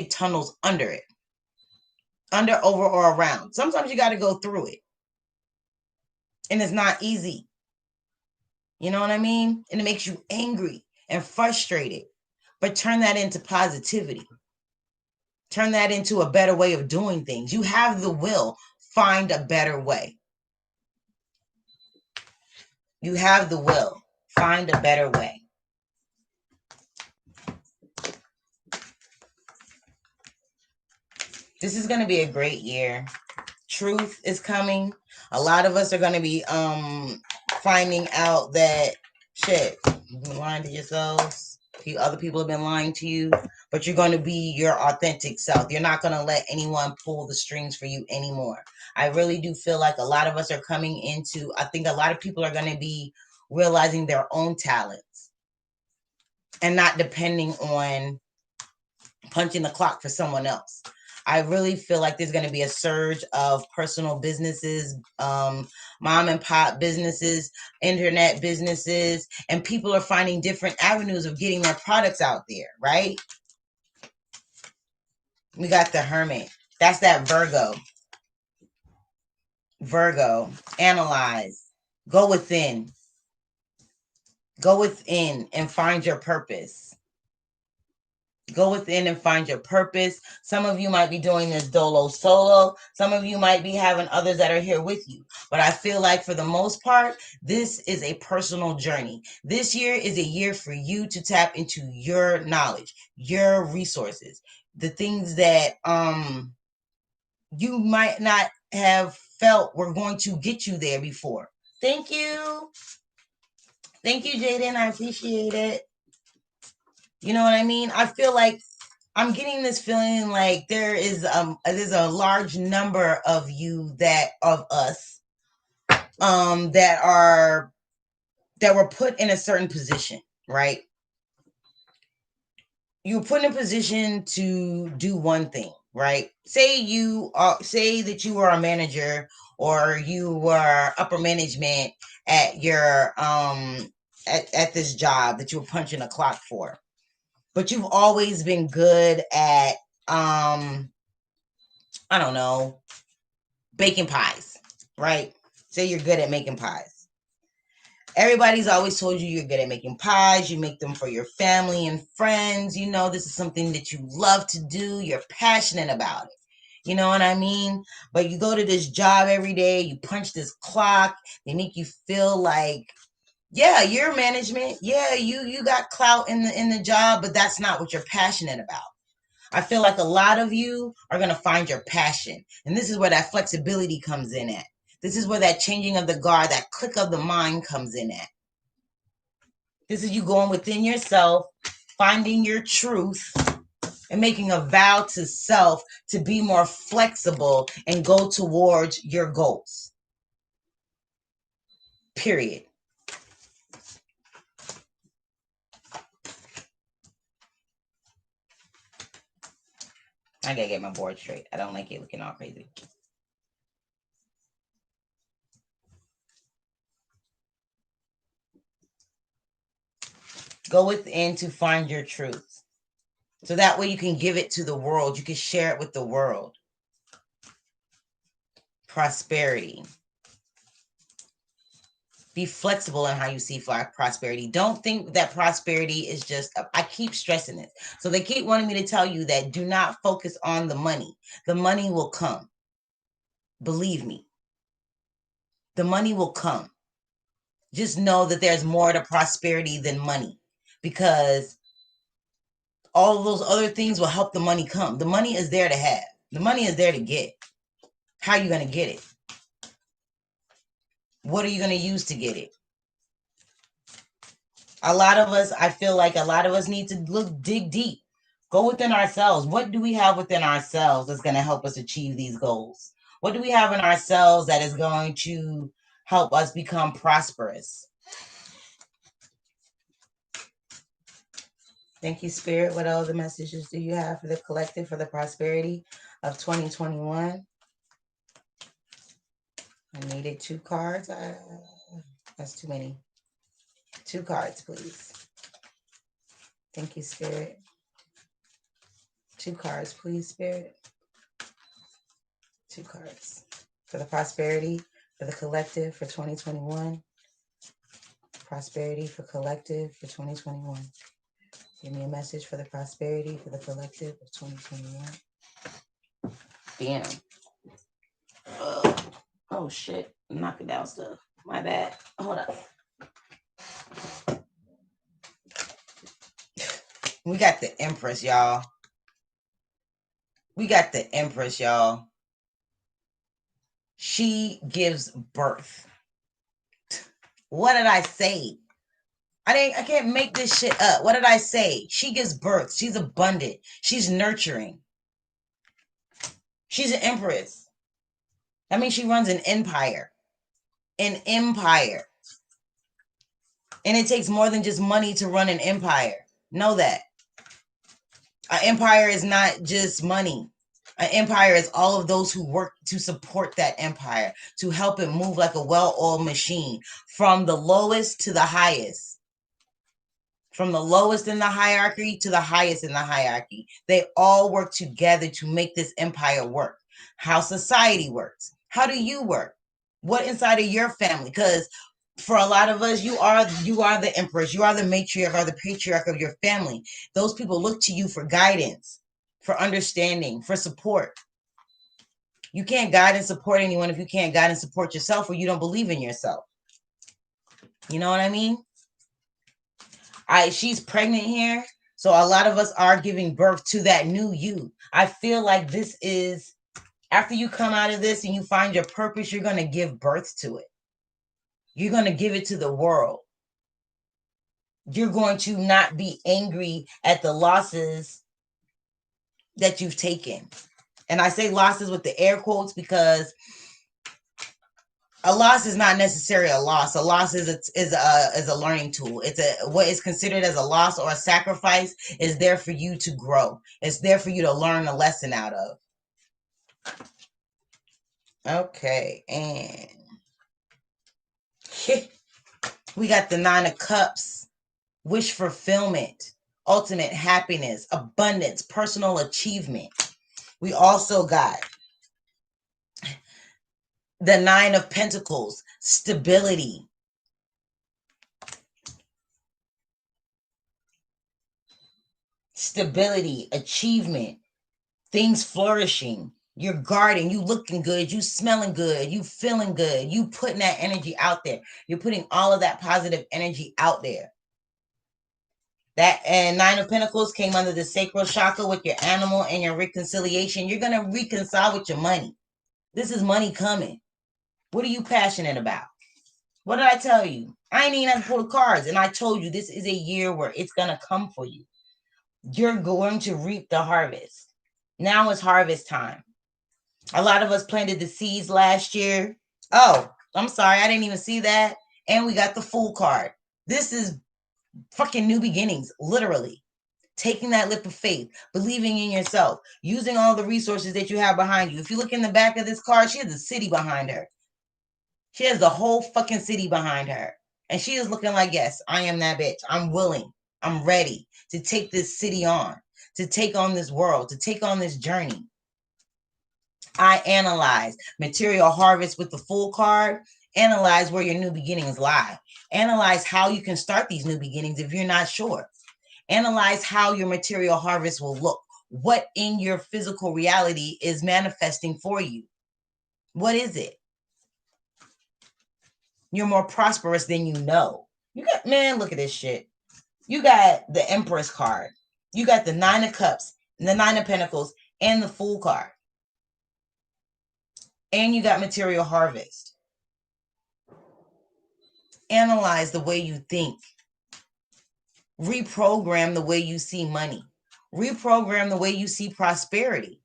tunnels under it. Under, over, or around. Sometimes you got to go through it. And it's not easy. You know what I mean? And it makes you angry and frustrated. But turn that into positivity. Turn that into a better way of doing things. You have the will. Find a better way. You have the will. Find a better way. This is going to be a great year. Truth is coming. A lot of us are going to be finding out that shit, you've been lying to yourselves. Other people have been lying to you, but you're going to be your authentic self. You're not going to let anyone pull the strings for you anymore. I really do feel like a lot of us are coming into, I think a lot of people are going to be realizing their own talents and not depending on punching the clock for someone else. I really feel like there's going to be a surge of personal businesses, mom and pop businesses, internet businesses, and people are finding different avenues of getting their products out there, right? We got the Hermit. That's that Virgo. Virgo. Analyze. Go within. Go within and find your purpose. Go within and find your purpose. Some of you might be doing this dolo solo. Some of you might be having others that are here with you. But I feel like for the most part, this is a personal journey. This year is a year for you to tap into your knowledge, your resources, the things that you might not have felt were going to get you there before. Thank you. Thank you, Jaden. I appreciate it. You know what I mean? I feel like I'm getting this feeling like there's a large number of us that were put in a certain position, right? You were put in a position to do one thing, right? Say that you were a manager or you were upper management at your at this job that you were punching a clock for. But you've always been good at, I don't know, baking pies, right? Say you're good at making pies. Everybody's always told you you're good at making pies. You make them for your family and friends. This is something that you love to do. You're passionate about it. You know what I mean? But you go to this job every day. You punch this clock. They make you feel like, yeah, you're management. Yeah, you got clout in the job, but that's not what you're passionate about. I feel like a lot of you are going to find your passion. And this is where that flexibility comes in at. This is where that changing of the guard, that click of the mind comes in at. This is you going within yourself, finding your truth, and making a vow to self to be more flexible and go towards your goals. Period. I gotta get my board straight. I don't like it looking all crazy. Go within to find your truth. So that way you can give it to the world. You can share it with the world. Prosperity. Be flexible in how you see prosperity. Don't think that prosperity is just, I keep stressing it. So they keep wanting me to tell you that do not focus on the money. The money will come. Believe me. The money will come. Just know that there's more to prosperity than money, because all of those other things will help the money come. The money is there to have. The money is there to get. How are you going to get it? What are you going to use to get it? A lot of us, I feel like a lot of us need to dig deep. Go within ourselves. What do we have within ourselves that's going to help us achieve these goals? What do we have in ourselves that is going to help us become prosperous? Thank you, Spirit. What other messages do you have for the collective, for the prosperity of 2021? I needed 2 cards. That's too many. 2 cards, please. Thank you, Spirit. 2 cards, please, Spirit. 2 cards. For the prosperity, for the collective, for 2021. Prosperity for collective for 2021. Give me a message for the prosperity for the collective of 2021. Damn. Oh, shit. I'm knocking down stuff. My bad. Hold up. We got the Empress, y'all. We got the Empress, y'all. She gives birth. What did I say? I can't make this shit up. What did I say? She gives birth. She's abundant. She's nurturing. She's an empress. That means she runs an empire. An empire. And it takes more than just money to run an empire. Know that. An empire is not just money. An empire is all of those who work to support that empire, to help it move like a well-oiled machine, from the lowest to the highest. From the lowest in the hierarchy to the highest in the hierarchy. They all work together to make this empire work. How society works. How do you work? What inside of your family? Because for a lot of us, you are the empress. You are the matriarch or the patriarch of your family. Those people look to you for guidance, for understanding, for support. You can't guide and support anyone if you can't guide and support yourself, or you don't believe in yourself. You know what I mean? She's pregnant here. So a lot of us are giving birth to that new you. I feel like this is, after you come out of this and you find your purpose, you're going to give birth to it. You're going to give it to the world. You're going to not be angry at the losses that you've taken. And I say losses with the air quotes because a loss is not necessarily a loss. A loss is a learning tool. It's what is considered as a loss or a sacrifice is there for you to grow. It's there for you to learn a lesson out of. Okay, and we got the 9 of Cups, wish fulfillment, ultimate happiness, abundance, personal achievement. We also got the 9 of Pentacles, stability. Stability, achievement, things flourishing. You're guarding, you looking good, you smelling good, you feeling good, you putting that energy out there. You're putting all of that positive energy out there. That and 9 of Pentacles came under the sacral chakra with your animal and your reconciliation. You're going to reconcile with your money. This is money coming. What are you passionate about? What did I tell you? I ain't even have to pull the cards. And I told you this is a year where it's going to come for you. You're going to reap the harvest. Now is harvest time. A lot of us planted the seeds last year. Oh, I'm sorry. I didn't even see that. And we got the Fool card. This is fucking new beginnings, literally. Taking that leap of faith, believing in yourself, using all the resources that you have behind you. If you look in the back of this card, she has a city behind her. She has the whole fucking city behind her. And she is looking like, yes, I am that bitch. I'm willing. I'm ready to take this city on, to take on this world, to take on this journey. I analyze material harvest with the Fool card. Analyze where your new beginnings lie. Analyze how you can start these new beginnings if you're not sure. Analyze how your material harvest will look. What in your physical reality is manifesting for you? What is it? You're more prosperous than you know. You got, man, look at this shit. You got the Empress card. You got the Nine of Cups, the Nine of Pentacles, and the Fool card. And you got material harvest. Analyze the way you think. Reprogram the way you see money. Reprogram the way you see prosperity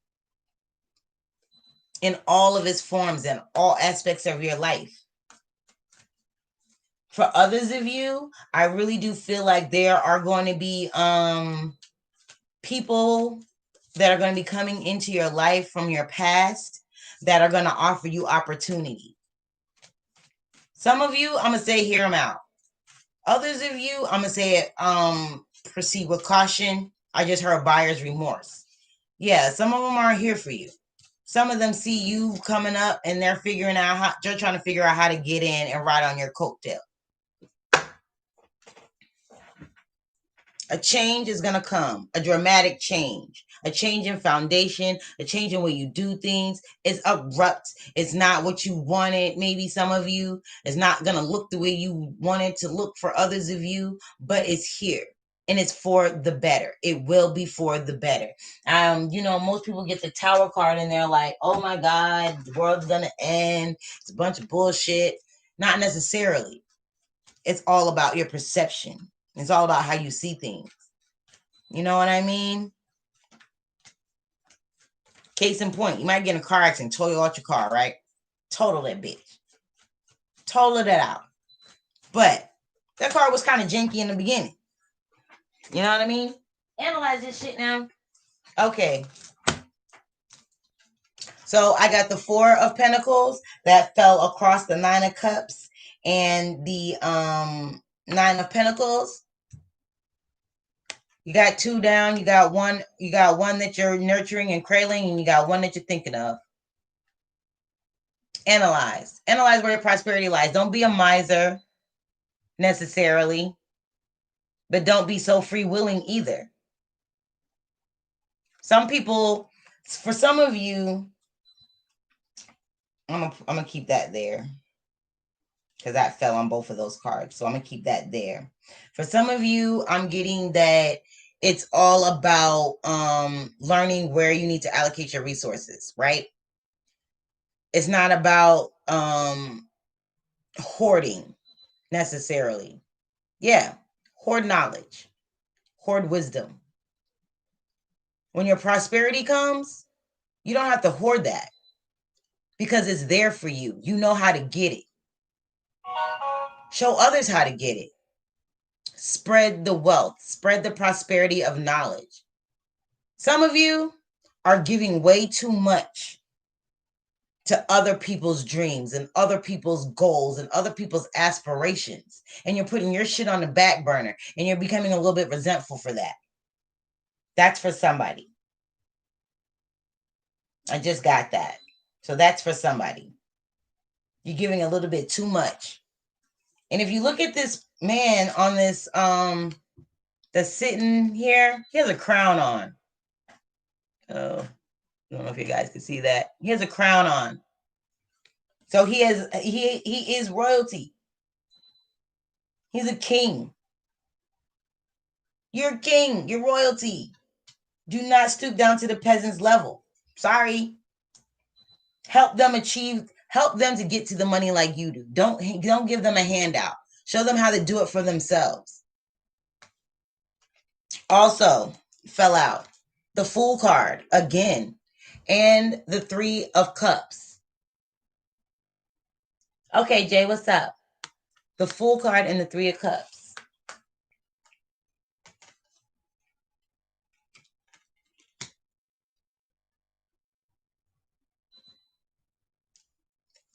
in all of its forms and all aspects of your life. For others of you, I really do feel like there are going to be people that are going to be coming into your life from your past that are going to offer you opportunity. Some of you, I'm going to say hear them out. Others of you, I'm going to say proceed with caution. I just heard buyer's remorse. Yeah, some of them aren't here for you. Some of them see you coming up and they're figuring out how, they're trying to figure out how to get in and ride on your coattail. A change is going to come, a dramatic change, a change in foundation, a change in way you do things. It's abrupt. It's not what you wanted. Maybe some of you, it's not going to look the way you wanted to look for others of you, but it's here. And it's for the better. It will be for the better. Most people get the Tower card and they're like, oh my God, the world's going to end. It's a bunch of bullshit. Not necessarily. It's all about your perception. It's all about how you see things. You know what I mean? Case in point, you might get in a car accident, total out your car, right? Total that bitch. Total that out. But that car was kind of janky in the beginning. You know what I mean? Analyze this shit now. Okay. So I got the Four of Pentacles that fell across the Nine of Cups and the Nine of Pentacles. You got two down, you got one that you're nurturing and cradling, and you got one that you're thinking of. Analyze where your prosperity lies. Don't be a miser necessarily, but don't be so free willing either. Some people, for some of you, I'm gonna keep that there because that fell on both of those cards. So I'm gonna keep that there. For some of you, I'm getting that it's all about learning where you need to allocate your resources, right? It's not about hoarding necessarily. Yeah, hoard knowledge, hoard wisdom. When your prosperity comes, you don't have to hoard that because it's there for you. You know how to get it. Show others how to get it. Spread the wealth, spread the prosperity of knowledge. Some of you are giving way too much to other people's dreams and other people's goals and other people's aspirations. And you're putting your shit on the back burner and you're becoming a little bit resentful for that. That's for somebody. I just got that. So that's for somebody. You're giving a little bit too much. And if you look at this man on this, that's sitting here, he has a crown on. Oh, I don't know if you guys can see that. He has a crown on. So he is royalty. He's a king. You're a king. You're royalty. Do not stoop down to the peasant's level. Sorry. Help them to get to the money like you do. Don't give them a handout. Show them how to do it for themselves. Also, fell out the Fool card again and the Three of Cups. Okay, Jay, what's up? The Fool card and the Three of Cups.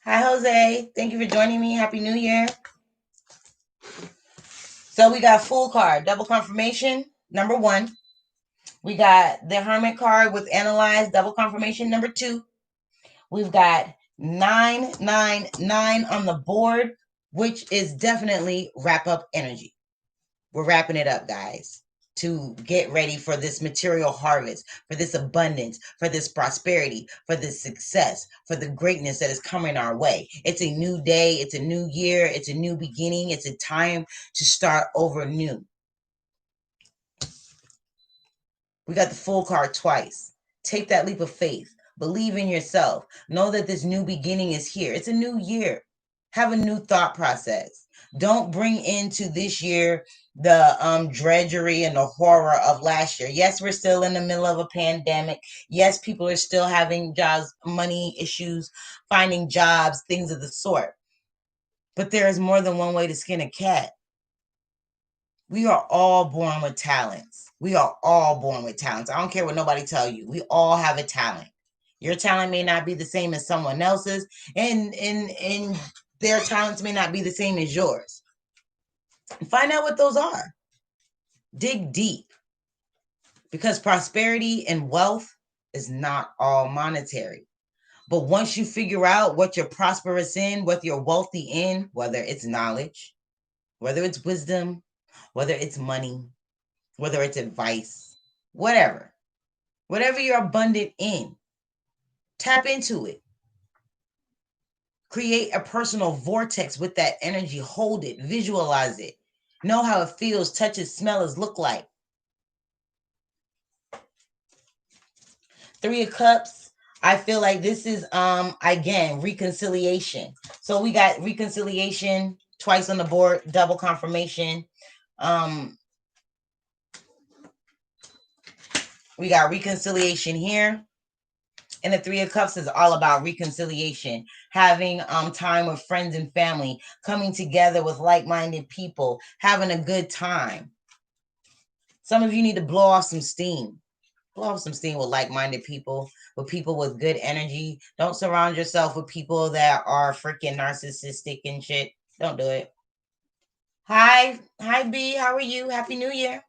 Hi, Jose. Thank you for joining me. Happy New Year. So we got Fool card, double confirmation, number 1. We got the Hermit card with analyze, double confirmation, number 2. We've got 999 on the board, which is definitely wrap up energy. We're wrapping it up, guys, to get ready for this material harvest, for this abundance, for this prosperity, for this success, for the greatness that is coming our way. It's a new day. It's a new year. It's a new beginning. It's a time to start over new. We got the Fool card twice. Take that leap of faith. Believe in yourself. Know that this new beginning is here. It's a new year. Have a new thought process. Don't bring into this year the drudgery and the horror of last year. Yes, we're still in the middle of a pandemic. Yes, people are still having jobs, money issues, finding jobs, things of the sort. But there is more than one way to skin a cat. We are all born with talents. We are all born with talents. I don't care what nobody tell you. We all have a talent. Your talent may not be the same as someone else's, and their talents may not be the same as yours. Find out what those are. Dig deep. Because prosperity and wealth is not all monetary. But once you figure out what you're prosperous in, what you're wealthy in, whether it's knowledge, whether it's wisdom, whether it's money, whether it's advice, whatever you're abundant in, tap into it. Create a personal vortex with that energy. Hold it, visualize it, know how it feels, touch it, smell it, look like. 3 of Cups. I feel like this is again reconciliation. So we got reconciliation twice on the board, double confirmation. We got reconciliation here. And the 3 of Cups is all about reconciliation, having time with friends and family, coming together with like-minded people, having a good time. Some of you need to blow off some steam. Blow off some steam with like-minded people, with people with good energy. Don't surround yourself with people that are freaking narcissistic and shit. Don't do it. Hi B, how are you? Happy New Year.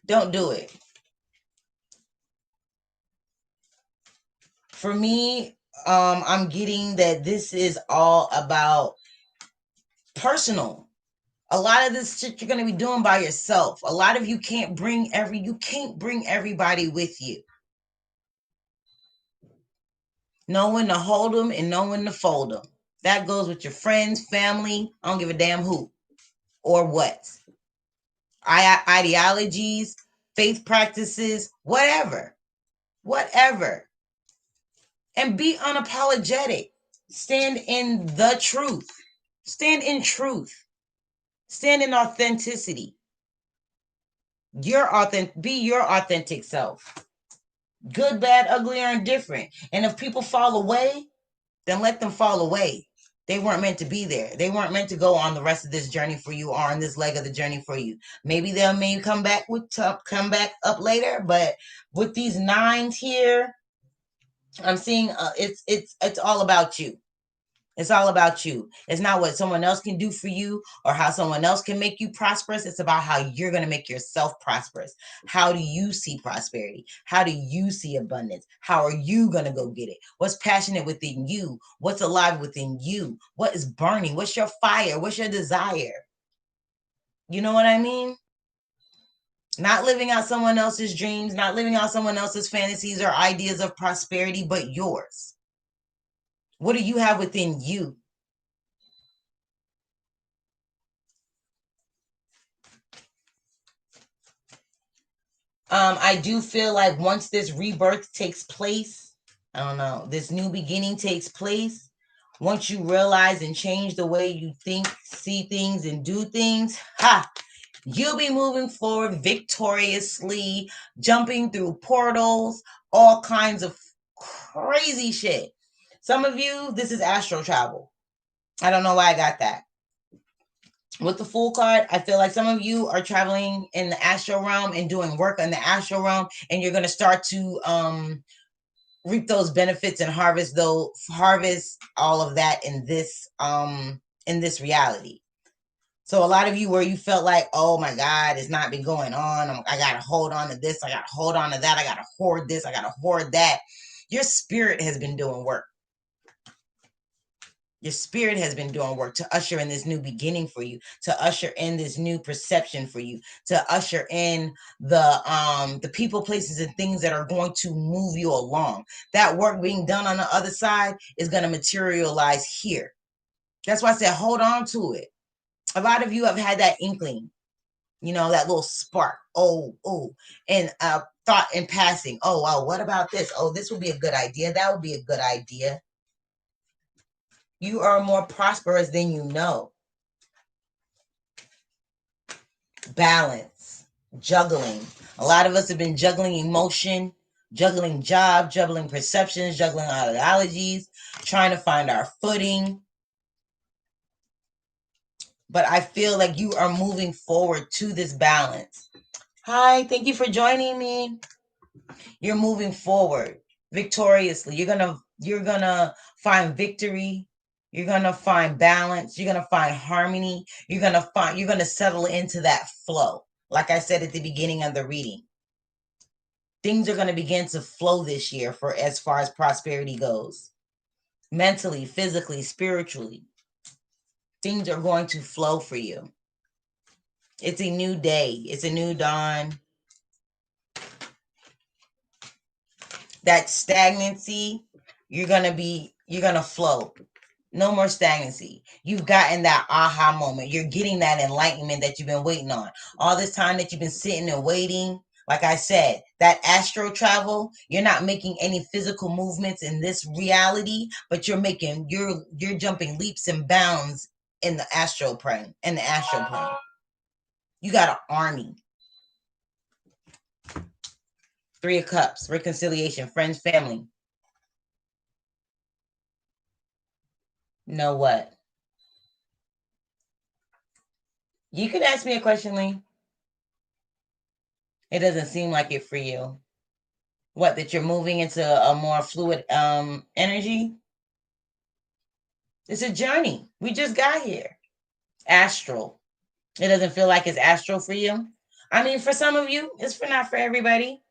Don't do it. For me, I'm getting that this is all about personal. A lot of this shit you're going to be doing by yourself. A lot of you can't bring everybody with you. Know when to hold them and know when to fold them. That goes with your friends, family. I don't give a damn who or what. Ideologies, faith practices, whatever. And be unapologetic. Stand in the truth. Stand in truth. Stand in authenticity. Be your authentic self. Good, bad, ugly, or indifferent. And if people fall away, then let them fall away. They weren't meant to be there. They weren't meant to go on the rest of this journey for you or on this leg of the journey for you. Maybe they'll come back up later, but with these 9s here, I'm seeing it's all about you. It's all about you. It's not what someone else can do for you or how someone else can make you prosperous. It's about how you're going to make yourself prosperous. How do you see prosperity? How do you see abundance? How are you going to go get it? What's passionate within you? What's alive within you? What is burning? What's your fire? What's your desire? You know what I mean? Not living out someone else's dreams, not living out someone else's fantasies or ideas of prosperity, but yours. What do you have within you? I do feel like once this rebirth takes place, I don't know, this new beginning takes place, once you realize and change the way you think, see things, and do things, you'll be moving forward victoriously, jumping through portals, all kinds of crazy shit. Some of you, this is astral travel. I don't know why I got that. With the Fool card, I feel like some of you are traveling in the astral realm and doing work in the astral realm, and you're going to start to reap those benefits and harvest all of that in this reality. So a lot of you where you felt like, oh my God, it's not been going on. I got to hold on to this. I got to hold on to that. I got to hoard this. I got to hoard that. Your spirit has been doing work. Your spirit has been doing work to usher in this new beginning for you, to usher in this new perception for you, to usher in the people, places, and things that are going to move you along. That work being done on the other side is going to materialize here. That's why I said hold on to it. A lot of you have had that inkling, that little spark. And thought in passing. Oh, wow, what about this? Oh, this would be a good idea. That would be a good idea. You are more prosperous than you know. Balance, juggling. A lot of us have been juggling emotion, juggling job, juggling perceptions, juggling ideologies, trying to find our footing. But I feel like you are moving forward to this balance. Hi, thank you for joining me. You're moving forward victoriously. You're gonna find victory. You're gonna find balance. You're gonna find harmony. You're gonna settle into that flow. Like I said at the beginning of the reading, things are gonna begin to flow this year for as far as prosperity goes. Mentally, physically, spiritually, things are going to flow for you. It's a new day. It's a new dawn. That stagnancy, you're gonna flow. No more stagnancy. You've gotten that aha moment. You're getting that enlightenment that you've been waiting on. All this time that you've been sitting and waiting. Like I said, that astral travel, you're not making any physical movements in this reality, but you're jumping leaps and bounds in the astral plane. You got an army. 3 of Cups, reconciliation, friends, family. Know what? You can ask me a question, Lee. It doesn't seem like it for you. What, that you're moving into a more fluid energy? It's a journey. We just got here. Astral. It doesn't feel like it's astral for you. I mean, for some of you, it's not for everybody.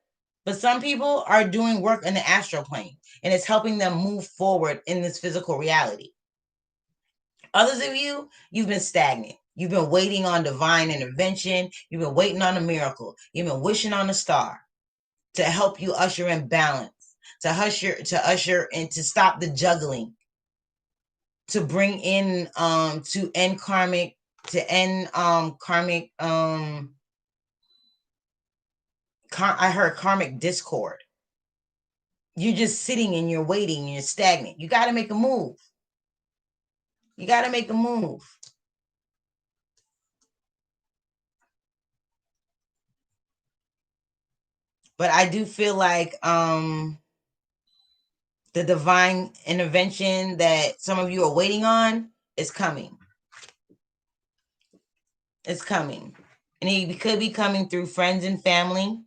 But some people are doing work in the astral plane, and it's helping them move forward in this physical reality. Others of you, you've been stagnant. You've been waiting on divine intervention. You've been waiting on a miracle. You've been wishing on a star to help you usher in balance, to usher and to stop the juggling, to bring in to end karmic I heard karmic discord. You're just sitting and you're waiting and you're stagnant. You got to make a move. You got to make a move. But I do feel like the divine intervention that some of you are waiting on is coming. It's coming. And it could be coming through friends and family.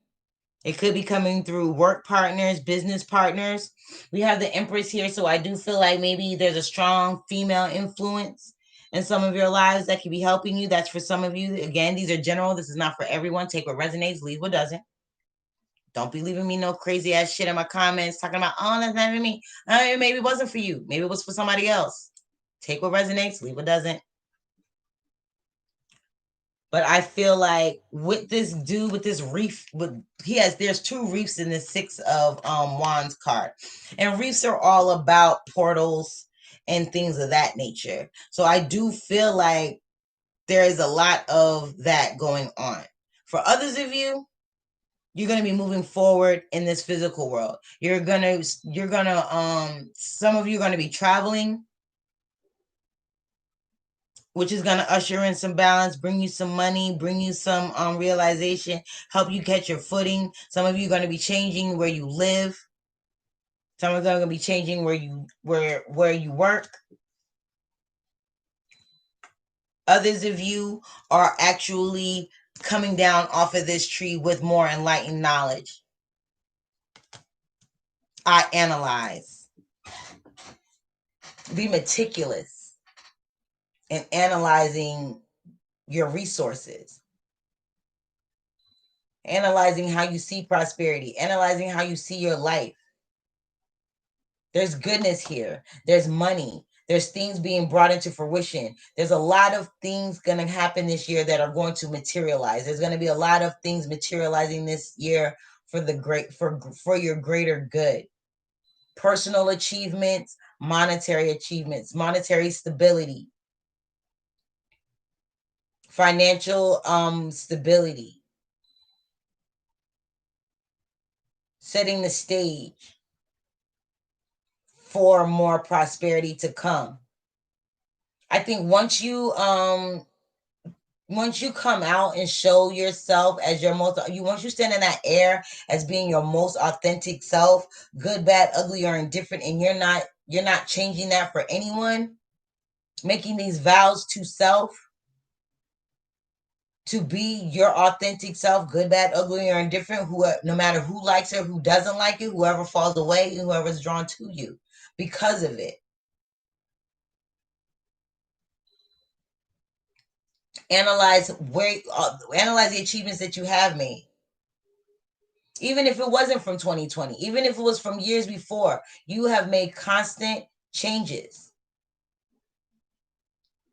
It could be coming through work partners, business partners. We have the Empress here, so I do feel like maybe there's a strong female influence in some of your lives that could be helping you. That's for some of you. Again, these are general. This is not for everyone. Take what resonates, leave what doesn't. Don't be leaving me no crazy ass shit in my comments talking about, oh, that's not for me. Maybe it wasn't for you. Maybe it was for somebody else. Take what resonates, leave what doesn't. But I feel like with this dude, with this reef, there's 2 reefs in the 6 of Wands card. And reefs are all about portals and things of that nature. So I do feel like there is a lot of that going on. For others of you, you're going to be moving forward in this physical world. Some of you are going to be traveling, which is going to usher in some balance, bring you some money, bring you some realization, help you catch your footing. Some of you are going to be changing where you live. Some of them are going to be changing where you work. Others of you are actually coming down off of this tree with more enlightened knowledge. I analyze. Be meticulous in analyzing your resources, analyzing how you see prosperity, analyzing how you see your life. There's goodness here. There's money. There's things being brought into fruition. There's a lot of things going to happen this year that are going to materialize. There's going to be a lot of things materializing this year for the great for your greater good. Personal achievements, monetary stability, financial stability, setting the stage for more prosperity to come. I think once you come out and show yourself as your once you stand in that air as being your most authentic self, good, bad, ugly, or indifferent, and you're not changing that for anyone, making these vows to self to be your authentic self, good, bad, ugly, or indifferent, no matter who likes it, who doesn't like it, whoever falls away, whoever's drawn to you because of it. Analyze the achievements that you have made. Even if it wasn't from 2020, even if it was from years before, you have made constant changes.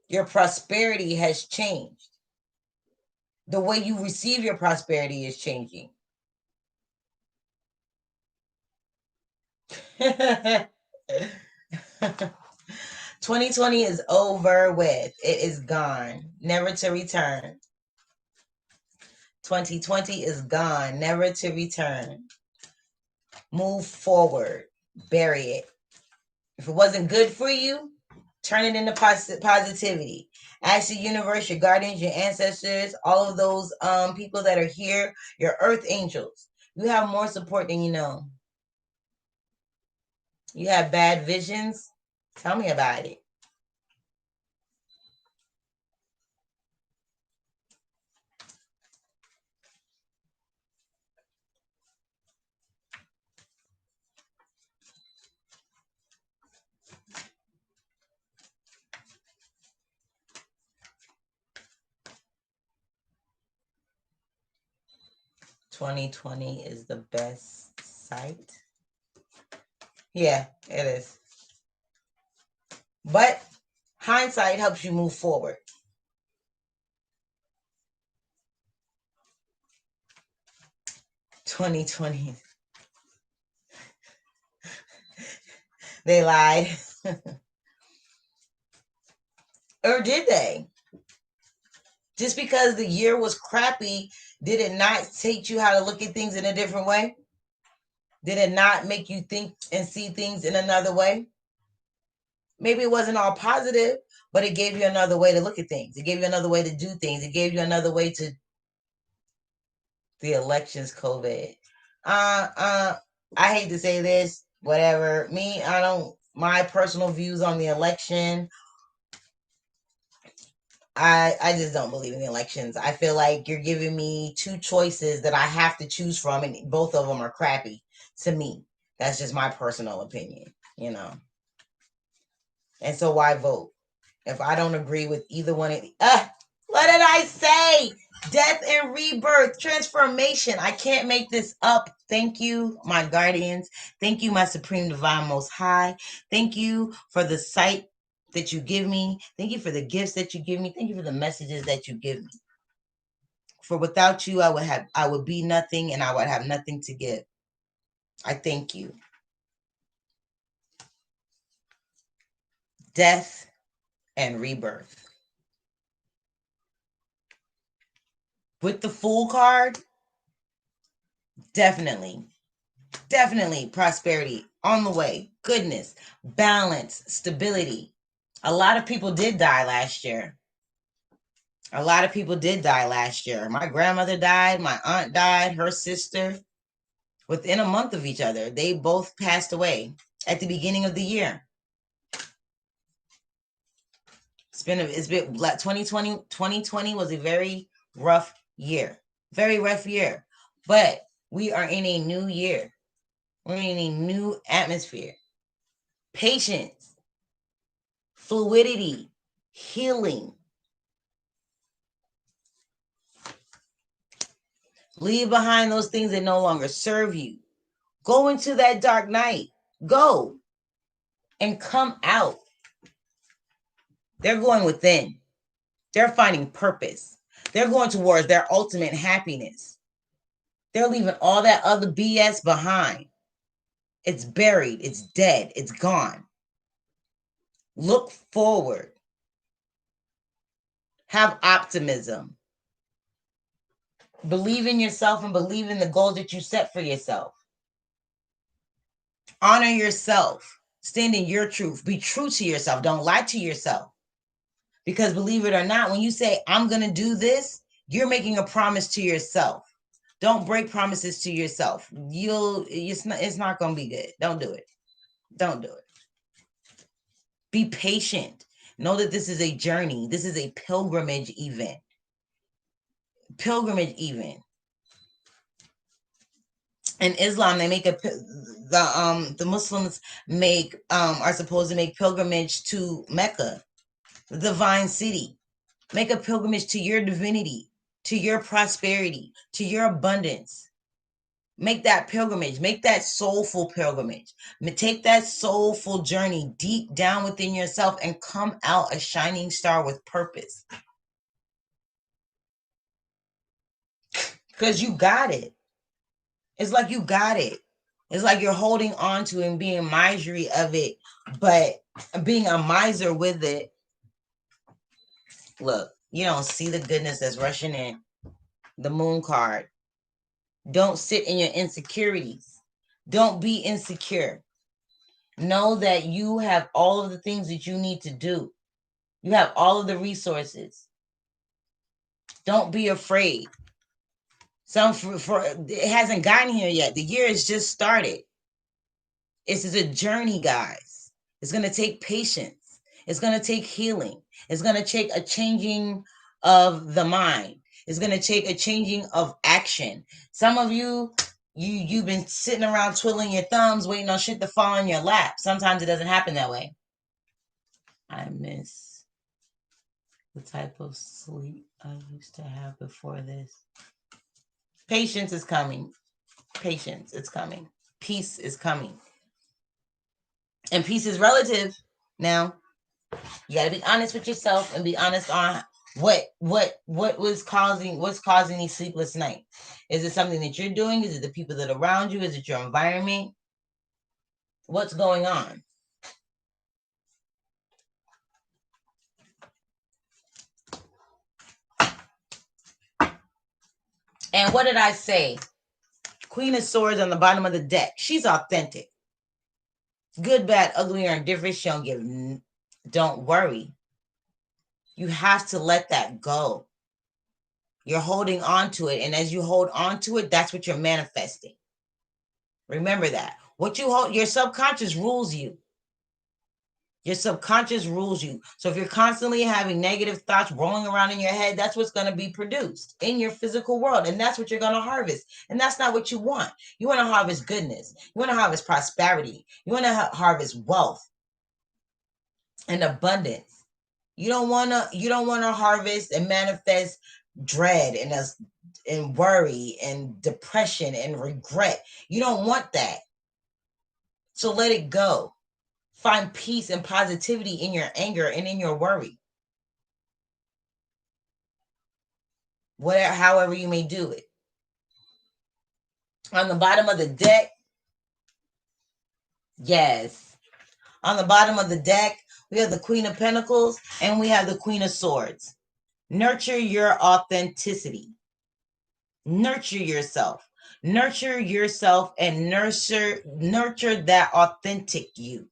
Your prosperity has changed. The way you receive your prosperity is changing. 2020 is over with. It is gone, never to return. 2020 is gone, never to return. Move forward, bury it. If it wasn't good for you, turn it into positivity. Ask the universe, your guardians, your ancestors, all of those people that are here, your earth angels. You have more support than you know. You have bad visions? Tell me about it. "2020 is the best site." Yeah, it is. But hindsight helps you move forward. "2020. They lied. Or did they? Just because the year was crappy, did it not teach you how to look at things in a different way? Did it not make you think and see things in another way? Maybe it wasn't all positive, but it gave you another way to look at things. It gave you another way to do things. It gave you another way to... The elections, COVID. I hate to say this, whatever. My personal views on the election, I just don't believe in the elections. I feel like you're giving me two choices that I have to choose from, and both of them are crappy to me. That's just my personal opinion, And so why vote? If I don't agree with either one of what did I say? Death and rebirth, transformation. I can't make this up. Thank you, my guardians. Thank you, my supreme divine most high. Thank you for the sight that you give me. Thank you for the gifts that you give me. Thank you for the messages that you give me. For without you, I would be nothing, and I would have nothing to give. I thank you. Death and rebirth. With the Fool card, definitely prosperity on the way, goodness, balance, stability. A lot of people did die last year. My grandmother died, my aunt died, her sister, within a month of each other. They both passed away at the beginning of the year. It's been 2020 was a very rough year. But we are in a new year. We're in a new atmosphere. Patience, fluidity, healing. Leave behind those things that no longer serve you. Go into that dark night. Go and come out. They're going within. They're finding purpose. They're going towards their ultimate happiness. They're leaving all that other BS behind. It's buried. It's dead. It's gone. Look forward. Have optimism. Believe in yourself and believe in the goals that you set for yourself. Honor yourself. Stand in your truth. Be true to yourself. Don't lie to yourself. Because believe it or not, when you say, I'm going to do this, you're making a promise to yourself. Don't break promises to yourself. It's not going to be good. Don't do it. Don't do it. Be patient. Know that this is a journey. This is a pilgrimage event. Pilgrimage event. In Islam, they make the Muslims are supposed to make pilgrimage to Mecca, the divine city. Make a pilgrimage to your divinity, to your prosperity, to your abundance. Make that pilgrimage. Make that soulful pilgrimage. Take that soulful journey deep down within yourself and come out a shining star with purpose. Because you got it. It's like you got it. It's like you're holding on to and being misery of it, but being a miser with it. Look, you don't see the goodness that's rushing in. The moon card. Don't sit in your insecurities. Don't be insecure. Know that you have all of the things that you need to do. You have all of the resources. Don't be afraid. It hasn't gotten here yet. The year has just started. This is a journey, guys. It's going to take patience. It's going to take healing. It's going to take a changing of the mind. It's going to take a changing of action. Some of you've been sitting around twiddling your thumbs, waiting on shit to fall in your lap. Sometimes it doesn't happen that way. I miss the type of sleep I used to have before this. Patience is coming. Patience is coming. Peace is coming. And peace is relative. Now, you got to be honest with yourself and be honest on what's causing these sleepless nights. Is it something that you're doing? Is it the people that are around you? Is it your environment? What's going on? And what did I say? Queen of Swords on the bottom of the deck. She's authentic. Good, bad, ugly, or indifferent. She don't give. Don't worry. You have to let that go. You're holding on to it. And as you hold on to it, that's what you're manifesting. Remember that. What you hold, your subconscious rules you. Your subconscious rules you. So if you're constantly having negative thoughts rolling around in your head, that's what's going to be produced in your physical world. And that's what you're going to harvest. And that's not what you want. You want to harvest goodness. You want to harvest prosperity. You want to harvest wealth and abundance. You don't want to harvest and manifest dread and worry and depression and regret. You don't want that. So let it go. Find peace and positivity in your anger and in your worry. However you may do it. On the bottom of the deck, yes. On the bottom of the deck, we have the Queen of Pentacles and we have the Queen of Swords. Nurture your authenticity. Nurture yourself. Nurture yourself and nurture that authentic you.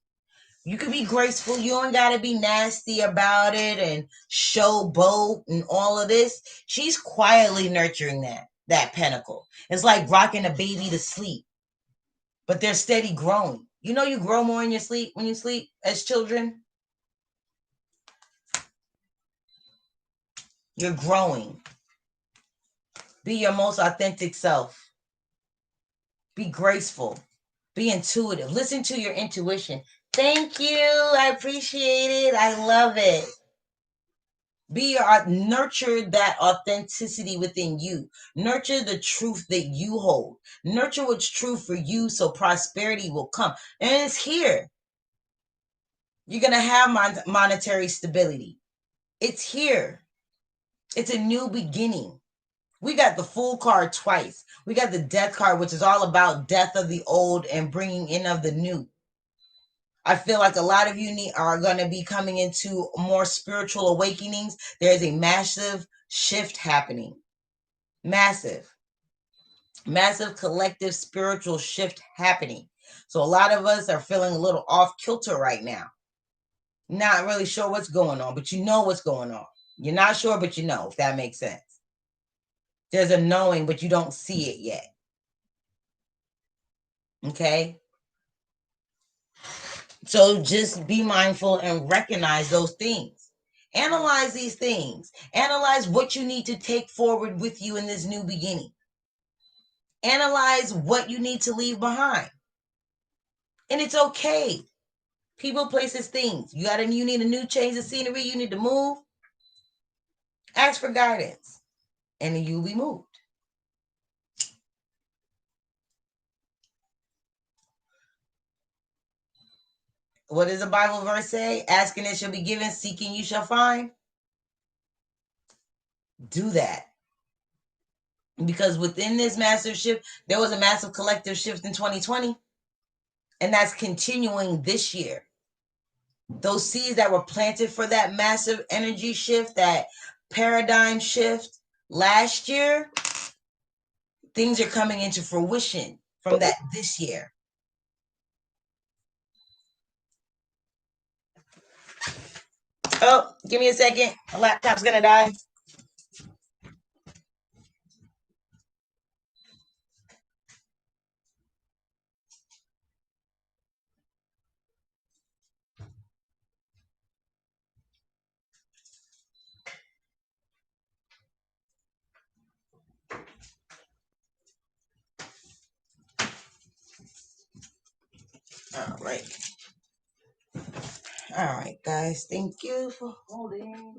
You can be graceful. You don't got to be nasty about it and showboat and all of this. She's quietly nurturing that pentacle. It's like rocking a baby to sleep, but they're steady growing. You know, you grow more in your sleep when you sleep as children. You're growing. Be your most authentic self. Be graceful. Be intuitive. Listen to your intuition. Thank you. I appreciate it. I love it. Nurture that authenticity within you. Nurture the truth that you hold. Nurture what's true for you so prosperity will come. And it's here. You're going to have monetary stability. It's here. It's a new beginning. We got the Fool card twice. We got the Death card, which is all about death of the old and bringing in of the new. I feel like a lot of you are going to be coming into more spiritual awakenings. There's a massive shift happening. Massive collective spiritual shift happening. So a lot of us are feeling a little off kilter right now. Not really sure what's going on, but you know what's going on. You're not sure, but you know, if that makes sense. There's a knowing, but you don't see it yet. Okay? So just be mindful and recognize those things. Analyze these things. Analyze what you need to take forward with you in this new beginning. Analyze what you need to leave behind. And it's okay. People, places, things. You need a new change of scenery. You need to move. Ask for guidance. And you'll be moved. What does the Bible verse say? Asking it shall be given, seeking you shall find. Do that. Because within this massive shift, there was a massive collective shift in 2020. And that's continuing this year. Those seeds that were planted for that massive energy shift, that paradigm shift last year, things are coming into fruition from that this year. Oh, give me a second. My laptop's going to die. All right. All right, guys. Thank you for holding.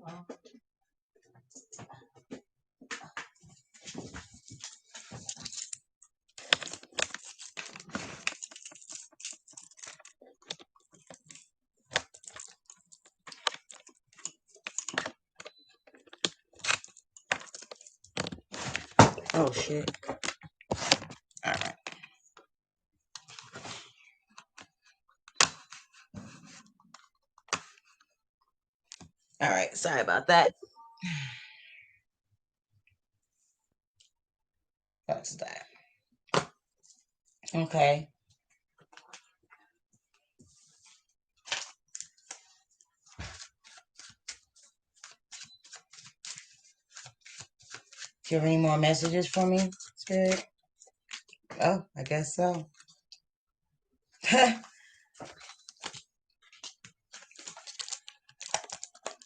Oh, shit. All right. All right. Sorry about that. That's that. Okay. Do you have any more messages for me, Spirit? Oh, I guess so.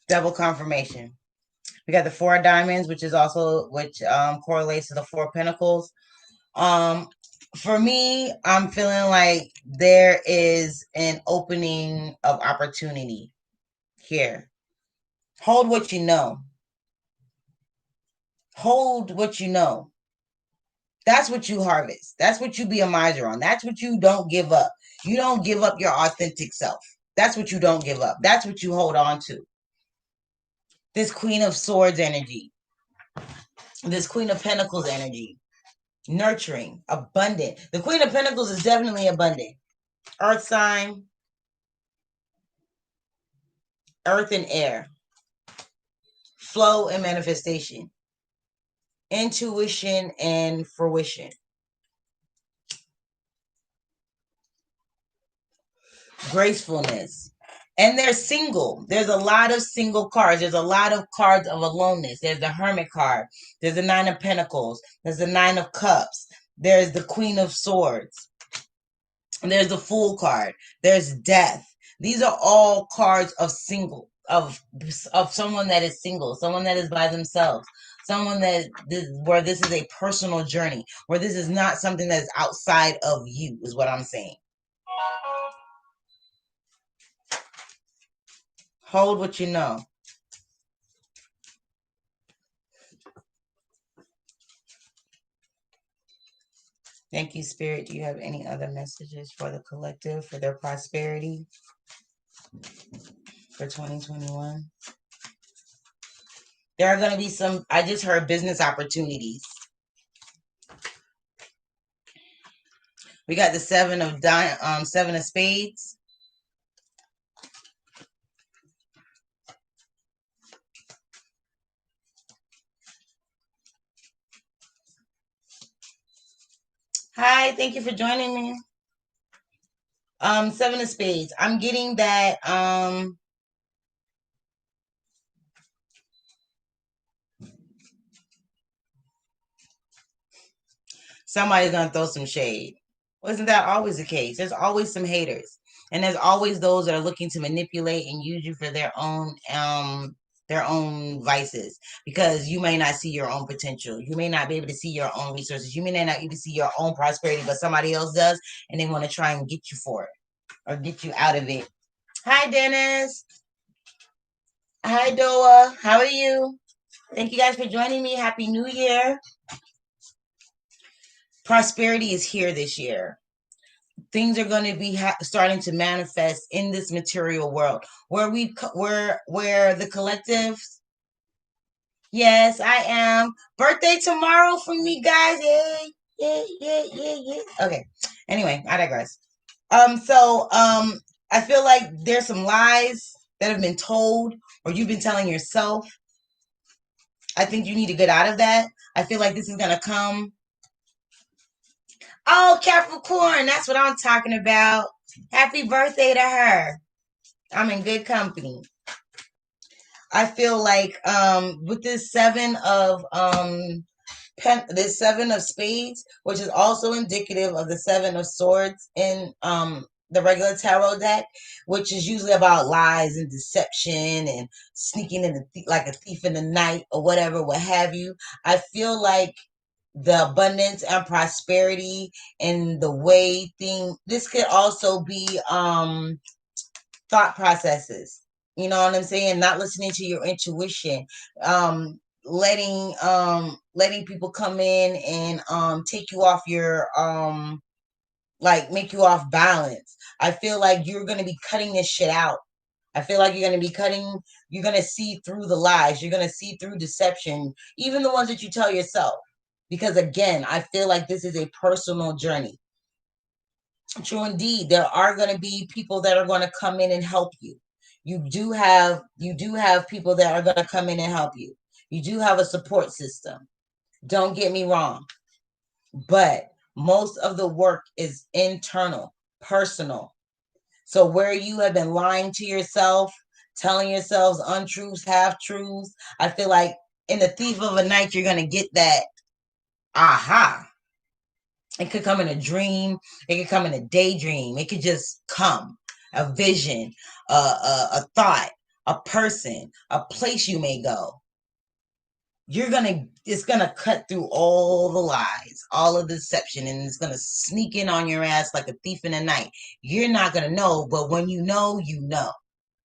Double confirmation. We got the Four of Diamonds, which correlates to the Four of Pentacles. For me, I'm feeling like there is an opening of opportunity here. Hold what you know. Hold what you know. That's what you harvest. That's what you be a miser on. That's what you don't give up. You don't give up your authentic self. That's what you don't give up. That's what you hold on to. This Queen of Swords energy. This Queen of Pentacles energy. Nurturing, abundant. The Queen of Pentacles is definitely abundant. Earth sign. Earth and air. Flow and manifestation. Intuition and fruition. Gracefulness. And they're single. There's a lot of single cards. There's a lot of cards of aloneness. There's the Hermit card. There's the Nine of Pentacles. There's the Nine of Cups. There's the Queen of Swords. There's the Fool card. There's Death. These are all cards of single, of someone that is single, someone that is by themselves, someone where this is a personal journey, where this is not something that's outside of you, is what I'm saying. Hold what you know. Thank you, Spirit. Do you have any other messages for the collective, for their prosperity for 2021? There are going to be some, I just heard business opportunities. We got the seven of spades. Hi, thank you for joining me. Seven of spades. I'm getting that somebody's gonna throw some shade. Wasn't that always the case? There's always some haters, and there's always those that are looking to manipulate and use you for their own vices, because you may not see your own potential. You may not be able to see your own resources. You may not even see your own prosperity, but somebody else does, and they want to try and get you for it or get you out of it. Hi, Dennis. Hi, Doa. How are you? Thank you guys for joining me. Happy New Year. Prosperity is here this year. Things are going to be starting to manifest in this material world where the collectives. Yes, I am. Birthday tomorrow for me, guys. Yay, yeah, yeah, yeah, yeah. Okay. Anyway, I digress. I feel like there's some lies that have been told or you've been telling yourself. I think you need to get out of that. I feel like this is going to come. Oh, Capricorn, that's what I'm talking about. Happy birthday to her. I'm in good company. I feel like with this this seven of spades, which is also indicative of the seven of swords in the regular tarot deck, which is usually about lies and deception and sneaking in like a thief in the night or whatever, what have you. I feel like the abundance and prosperity and the way this could also be thought processes. You know what I'm saying? Not listening to your intuition. Letting people come in and take you off your like make you off balance. I feel like you're gonna be cutting this shit out. I feel like you're gonna see through the lies, you're gonna see through deception, even the ones that you tell yourself. Because again, I feel like this is a personal journey. True indeed, there are going to be people that are going to come in and help you. You do have people that are going to come in and help you. You do have a support system. Don't get me wrong. But most of the work is internal, personal. So where you have been lying to yourself, telling yourselves untruths, half truths, I feel like in the thief of a night, you're going to get that aha. It could come in a dream. It could come in a daydream. It could just come. A vision, a thought, a person, a place you may go. It's gonna cut through all the lies, all of the deception, and it's gonna sneak in on your ass like a thief in the night. You're not gonna know, but when you know,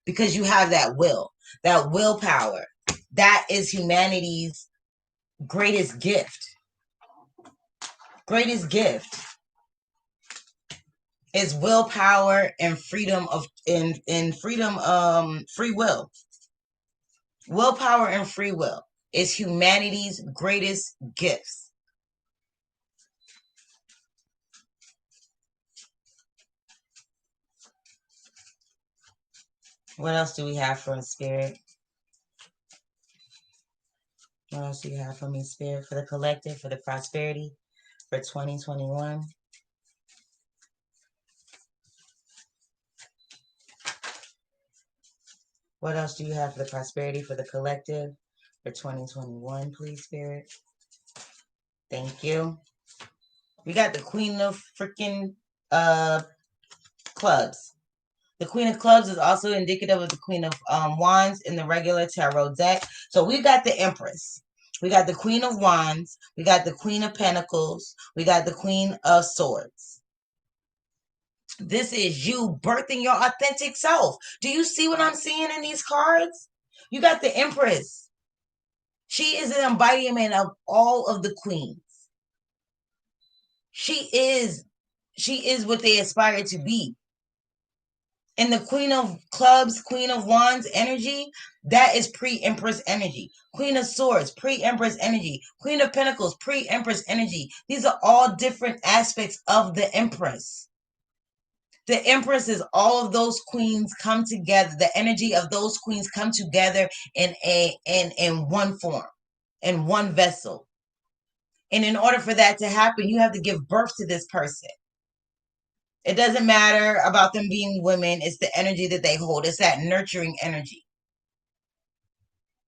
because you have that willpower. That is humanity's greatest gift. Greatest gift is willpower and freedom of free will. Willpower and free will is humanity's greatest gifts. What else do we have for Spirit? What else do you have for me, Spirit, for the collective, for the prosperity, for 2021? What else do you have for the prosperity, for the collective, for 2021, please, Spirit? Thank you. We got the Queen of freaking clubs. The Queen of Clubs is also indicative of the Queen of Wands in the regular tarot deck. So we got the Empress. We got the Queen of Wands. We got the Queen of Pentacles. We got the Queen of Swords. This is you birthing your authentic self. Do you see what I'm seeing in these cards? You got the Empress. She is an embodiment of all of the queens. She is what they aspire to be. And the Queen of Clubs, Queen of Wands energy, that is pre-Empress energy. Queen of Swords, pre-Empress energy. Queen of Pentacles, pre-Empress energy. These are all different aspects of the Empress. The Empress is all of those queens come together. The energy of those queens come together in one form, in one vessel. And in order for that to happen, you have to give birth to this person. It doesn't matter about them being women. It's the energy that they hold. It's that nurturing energy.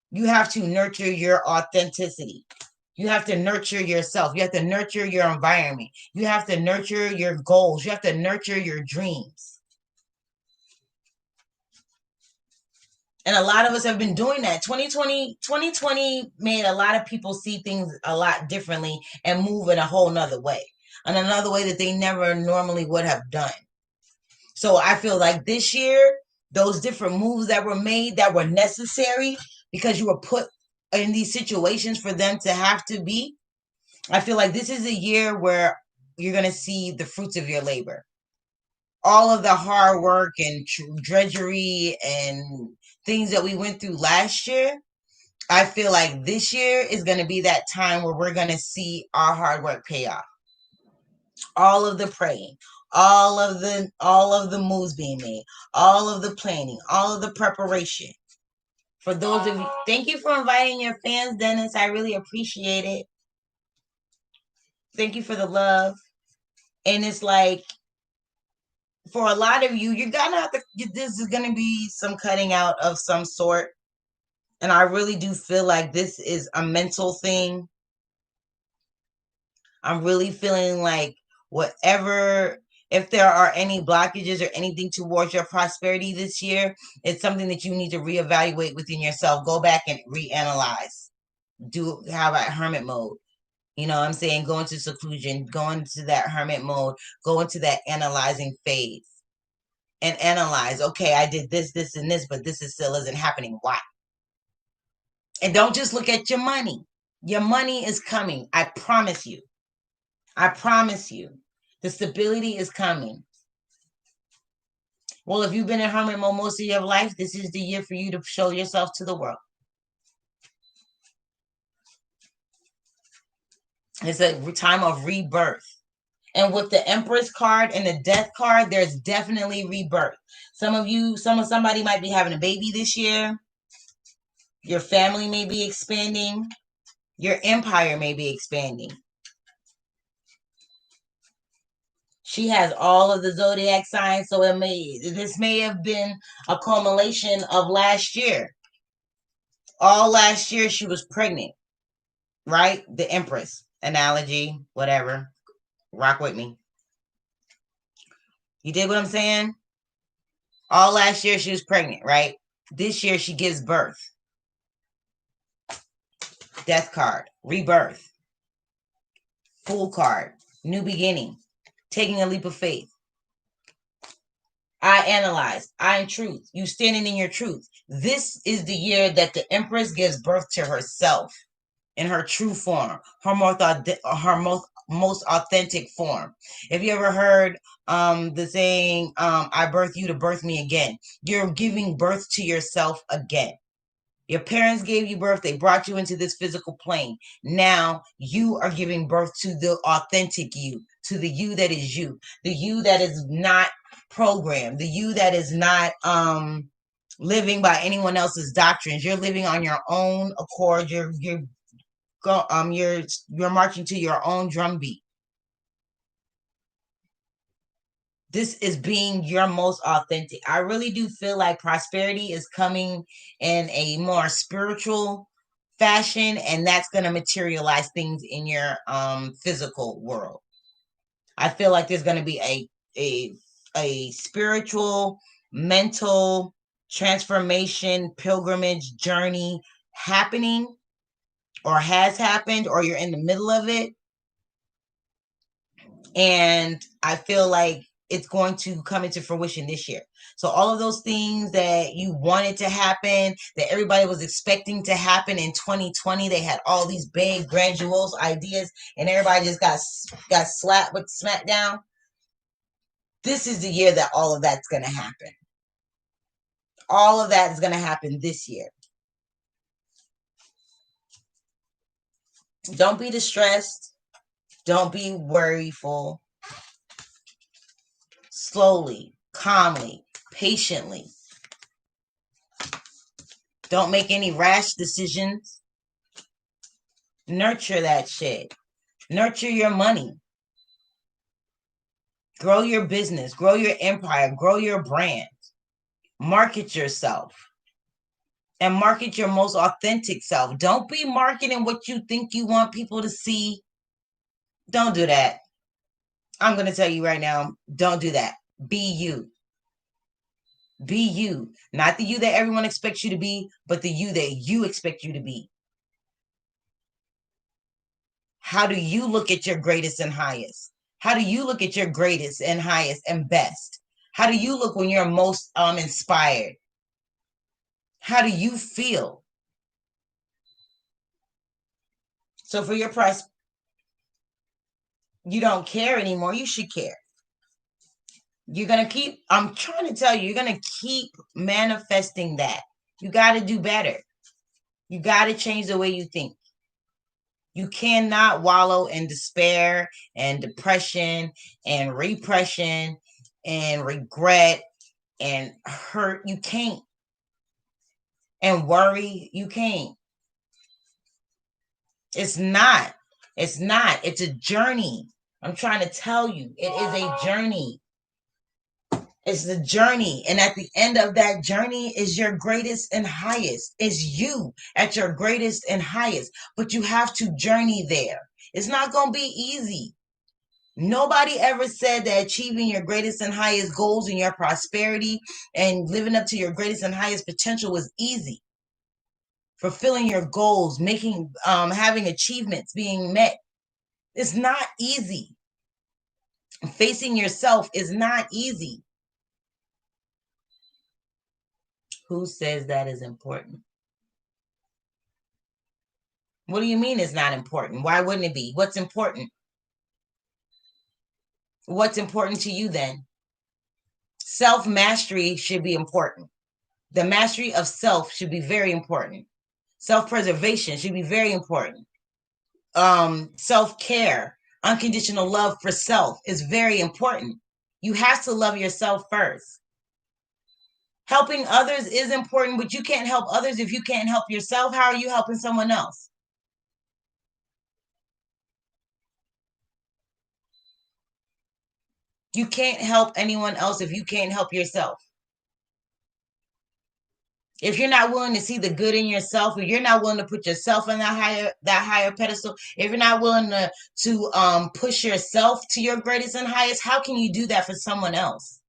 You have to nurture your authenticity. You have to nurture yourself. You have to nurture your environment. You have to nurture your goals. You have to nurture your dreams. And a lot of us have been doing that. 2020 made a lot of people see things a lot differently and move in a whole nother way. In another way that they never normally would have done. So I feel like this year, those different moves that were made that were necessary because you were put in these situations for them to have to be. I feel like this is a year where you're going to see the fruits of your labor. All of the hard work and drudgery and things that we went through last year, I feel like this year is going to be that time where we're going to see our hard work pay off. All of the praying, all of the moves being made, all of the planning, all of the preparation. For those of you, thank you for inviting your fans, Dennis. I really appreciate it. Thank you for the love. And it's like, for a lot of you, you're gonna have to, this is gonna be some cutting out of some sort. And I really do feel like this is a mental thing. I'm really feeling like whatever, if there are any blockages or anything towards your prosperity this year, it's something that you need to reevaluate within yourself. Go back and reanalyze. Have a hermit mode. You know what I'm saying? Go into seclusion, go into that hermit mode, go into that analyzing phase and analyze. Okay, I did this, this, and this, but this still isn't happening. Why? And don't just look at your money. Your money is coming. I promise you. I promise you. The stability is coming. Well, if you've been in hermit mode most of your life, this is the year for you to show yourself to the world. It's a time of rebirth. And with the Empress card and the Death card, there's definitely rebirth. Somebody might be having a baby this year. Your family may be expanding. Your empire may be expanding. She has all of the zodiac signs, so this may have been a culmination of last year. All last year she was pregnant, right? The Empress analogy, whatever. Rock with me. You dig what I'm saying? All last year she was pregnant, right? This year she gives birth. Death card, rebirth. Fool card, new beginning, taking a leap of faith. I analyze, I am truth. You standing in your truth. This is the year that the Empress gives birth to herself in her true form, her most authentic form. Have you ever heard the saying, I birth you to birth me again? You're giving birth to yourself again. Your parents gave you birth. They brought you into this physical plane. Now you are giving birth to the authentic you, to the you that is you, the you that is not programmed, the you that is not living by anyone else's doctrines. You're living on your own accord. You're marching to your own drumbeat. This is being your most authentic. I really do feel like prosperity is coming in a more spiritual fashion, and that's going to materialize things in your physical world. I feel like there's going to be a spiritual, mental transformation, pilgrimage journey happening or has happened, or you're in the middle of it. And I feel like it's going to come into fruition this year. So all of those things that you wanted to happen, that everybody was expecting to happen in 2020, they had all these big, grandiose ideas, and everybody just got slapped with smackdown. This is the year that all of that's going to happen. All of that is going to happen this year. Don't be distressed. Don't be worryful. Slowly, calmly, patiently. Don't make any rash decisions. Nurture that shit. Nurture your money. Grow your business. Grow your empire. Grow your brand. Market yourself. And market your most authentic self. Don't be marketing what you think you want people to see. Don't do that. I'm going to tell you right now, don't do that. Be you. Be you. Not the you that everyone expects you to be, but the you that you expect you to be. How do you look at your greatest and highest? How do you look at your greatest and highest and best? How do you look when you're most inspired? How do you feel? So for your price, you don't care anymore. You should care. You're going to keep, I'm trying to tell you, you're going to keep manifesting that. You got to do better. You got to change the way you think. You cannot wallow in despair and depression and repression and regret and hurt. You can't. And worry. You can't. It's not. It's not. It's a journey. I'm trying to tell you, it is a journey. It's the journey. And at the end of that journey is your greatest and highest. It's you at your greatest and highest. But you have to journey there. It's not going to be easy. Nobody ever said that achieving your greatest and highest goals and your prosperity and living up to your greatest and highest potential was easy. Fulfilling your goals, making, having achievements being met. It's not easy. Facing yourself is not easy. Who says that is important? What do you mean it's not important? Why wouldn't it be? What's important? What's important to you then? Self-mastery should be important. The mastery of self should be very important. Self-preservation should be very important. Self-care, unconditional love for self is very important. You have to love yourself first. Helping others is important, but you can't help others if you can't help yourself. How are you helping someone else? You can't help anyone else if you can't help yourself. If you're not willing to see the good in yourself, if you're not willing to put yourself on that higher pedestal, if you're not willing to push yourself to your greatest and highest, how can you do that for someone else?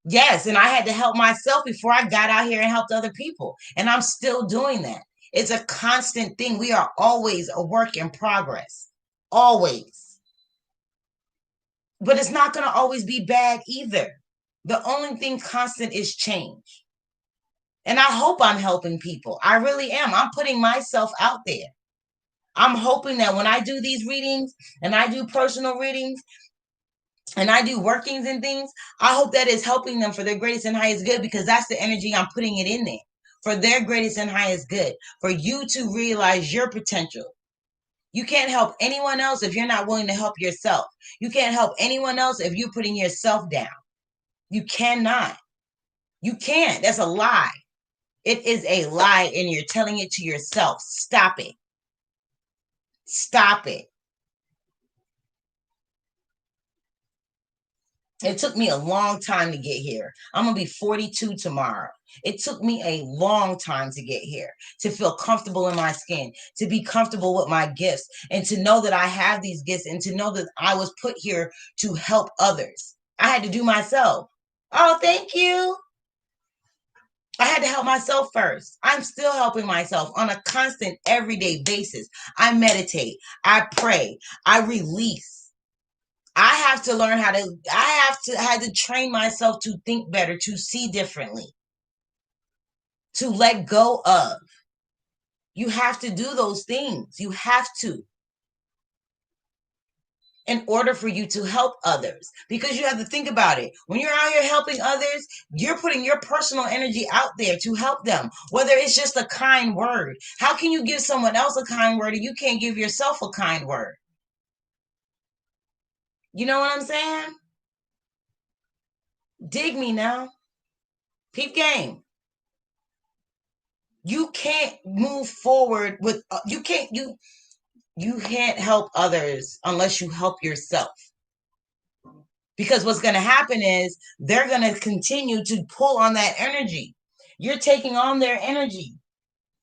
Yes, and I had to help myself before I got out here and helped other people, and I'm still doing that. It's a constant thing. We are always a work in progress, always. But it's not going to always be bad either. The only thing constant is change. And I hope I'm helping people. I really am. I'm putting myself out there. I'm hoping that when I do these readings and I do personal readings and I do workings and things, I hope that is helping them for their greatest and highest good, because that's the energy I'm putting it in there, for their greatest and highest good, for you to realize your potential. You can't help anyone else if you're not willing to help yourself. You can't help anyone else if you're putting yourself down. You cannot. You can't. That's a lie. It is a lie, and you're telling it to yourself. Stop it. Stop it. It took me a long time to get here. I'm going to be 42 tomorrow. It took me a long time to get here, to feel comfortable in my skin, to be comfortable with my gifts, and to know that I have these gifts, and to know that I was put here to help others. I had to do myself. Oh, thank you. I had to help myself first. I'm still helping myself on a constant, everyday basis. I meditate. I pray. I release. I have to learn how to, had to train myself to think better, to see differently, to let go of. You have to do those things. You have to, in order for you to help others. Because you have to think about it. When you're out here helping others, you're putting your personal energy out there to help them, whether it's just a kind word. How can you give someone else a kind word and you can't give yourself a kind word? You know what I'm saying? Dig me now. Peep game. You can't move forward with you can't help others unless you help yourself. Because what's going to happen is they're going to continue to pull on that energy. You're taking on their energy,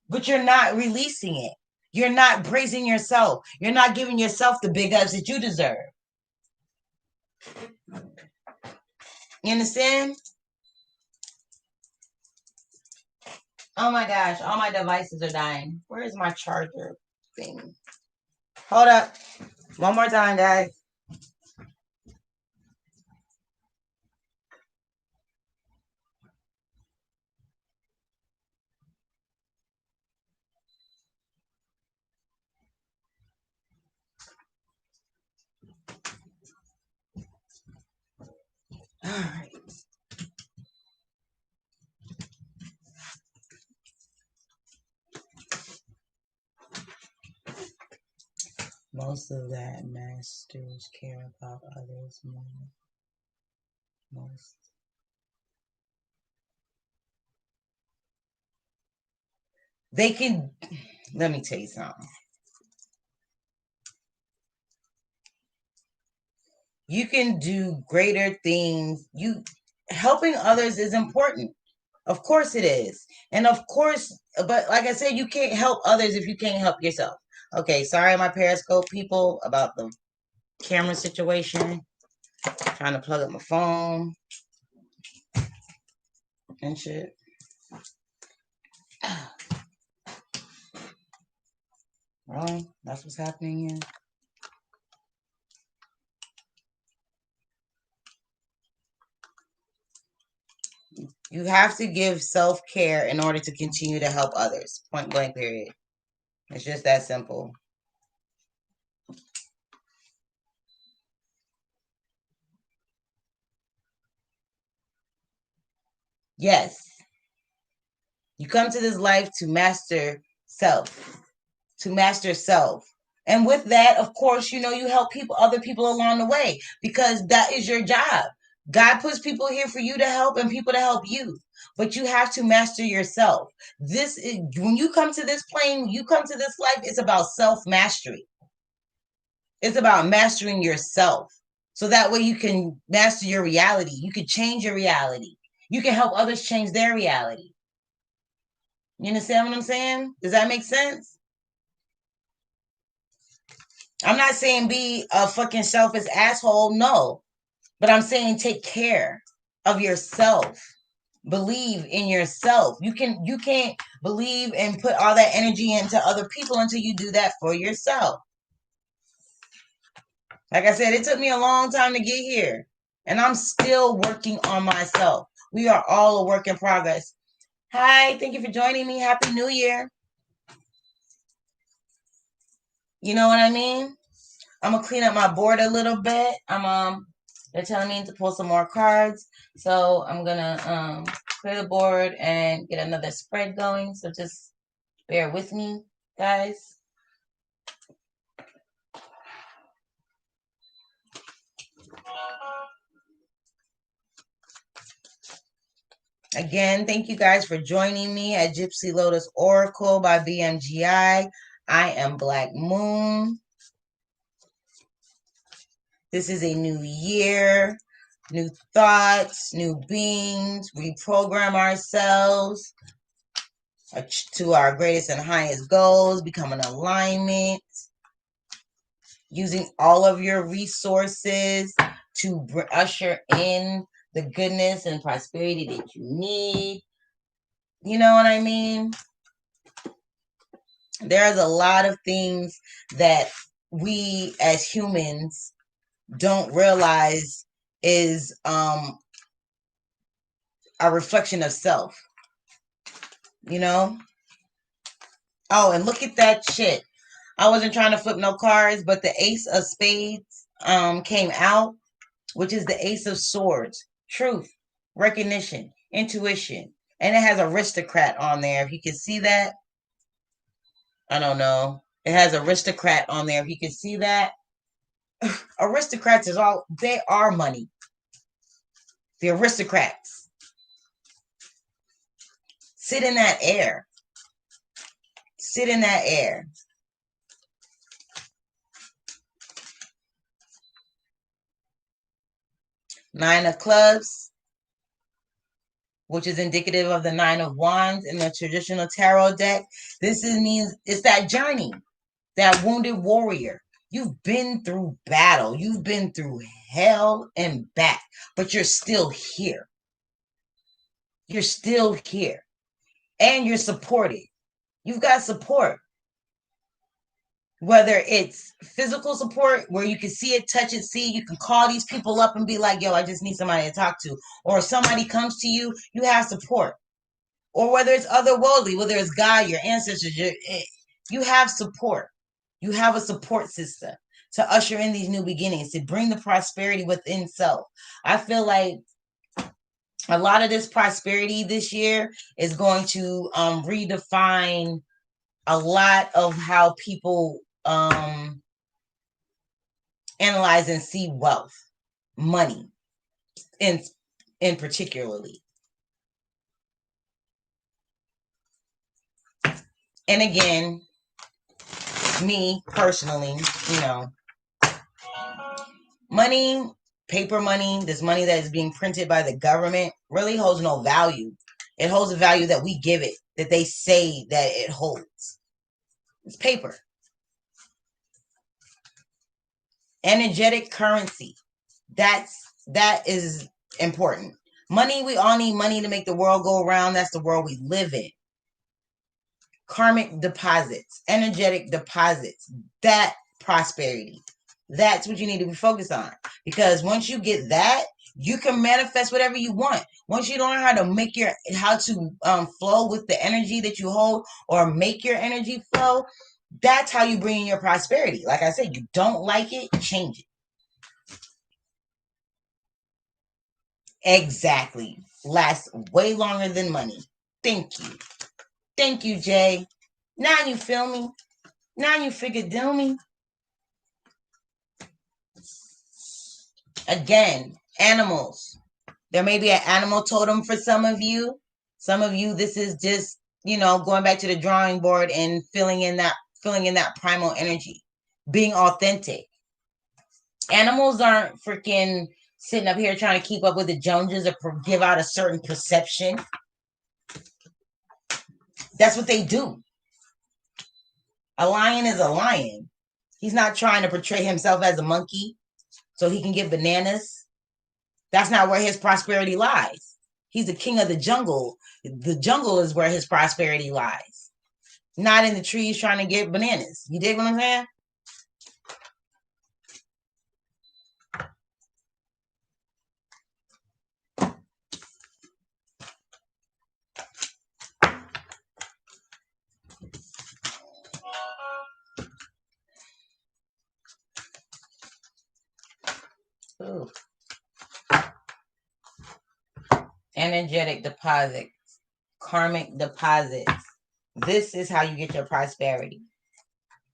but you're not releasing it. You're not praising yourself. You're not giving yourself the big ups that you deserve. You understand? Oh my gosh, all my devices are dying. Where is my charger thing? Hold up. One more time, guys. All right. Most of that masters care about others more. Most. They can, let me tell you something. You can do greater things. Helping others is important. Of course it is. And of course, but like I said, you can't help others if you can't help yourself. Okay, sorry my Periscope people about the camera situation. Trying to plug up my phone and shit. Wrong. That's what's happening here. You have to give self-care in order to continue to help others. Point blank period. It's just that simple. Yes. You come to this life to master self. To master self. And with that, of course, you help other people along the way, because that is your job. God puts people here for you to help and people to help you. But you have to master yourself. This is when you come to this plane, you come to this life, it's about self-mastery. It's about mastering yourself. So that way you can master your reality. You can change your reality. You can help others change their reality. You understand what I'm saying? Does that make sense? I'm not saying be a fucking selfish asshole, no. But I'm saying take care of yourself. Believe in yourself. You can't believe and put all that energy into other people until you do that for yourself. Like I said, it took me a long time to get here. And I'm still working on myself. We are all a work in progress. Hi, thank you for joining me. Happy New Year. You know what I mean? I'm gonna clean up my board a little bit. They're telling me to pull some more cards. So I'm gonna clear the board and get another spread going. So just bear with me, guys. Again, thank you guys for joining me at Gypsy Lotus Oracle by BMGI. I am Black Moon. This is a new year, new thoughts, new beings. Reprogram ourselves to our greatest and highest goals, become an alignment, using all of your resources to usher in the goodness and prosperity that you need. You know what I mean? There's a lot of things that we as humans don't realize is a reflection of self, you know? Oh, and look at that shit. I wasn't trying to flip no cards, but the Ace of Spades came out, which is the Ace of Swords. Truth, recognition, intuition. And it has aristocrat on there. If you can see that, I don't know. It has aristocrat on there. If you can see that, aristocrats is all, they are money. The aristocrats. Sit in that air. Sit in that air. Nine of Clubs, which is indicative of the Nine of Wands in the traditional tarot deck. This means it's that journey, that wounded warrior. You've been through battle. You've been through hell and back, but you're still here. You're still here. And you're supported. You've got support. Whether it's physical support where you can see it, touch it, see, you can call these people up and be like, yo, I just need somebody to talk to. Or if somebody comes to you, you have support. Or whether it's otherworldly, whether it's God, your ancestors, you have support. You have a support system to usher in these new beginnings, to bring the prosperity within self. I feel like a lot of this prosperity this year is going to redefine a lot of how people analyze and see wealth, money, in particularly. And again, me personally, money, paper money, this money that is being printed by the government really holds no value. It holds the value that we give it, that they say that it holds. It's paper. Energetic currency. That is important. Money, we all need money to make the world go around. That's the world we live in. Karmic deposits, energetic deposits, that prosperity. That's what you need to be focused on. Because once you get that, you can manifest whatever you want. Once you learn how to flow with the energy that you hold, or make your energy flow, that's how you bring in your prosperity. Like I said, you don't like it, change it. Exactly. Lasts way longer than money. Thank you. Thank you, Jay. Now you feel me? Now you figure do me? Again, animals. There may be an animal totem for some of you. Some of you, this is just, going back to the drawing board and filling in that primal energy, being authentic. Animals aren't freaking sitting up here trying to keep up with the Joneses or give out a certain perception. That's what they do. A lion is a lion. He's not trying to portray himself as a monkey so he can get bananas. That's not where his prosperity lies. He's the king of the jungle. The jungle is where his prosperity lies. Not in the trees trying to get bananas. You dig what I'm saying? Ooh. Energetic deposits, karmic deposits. This is how you get your prosperity.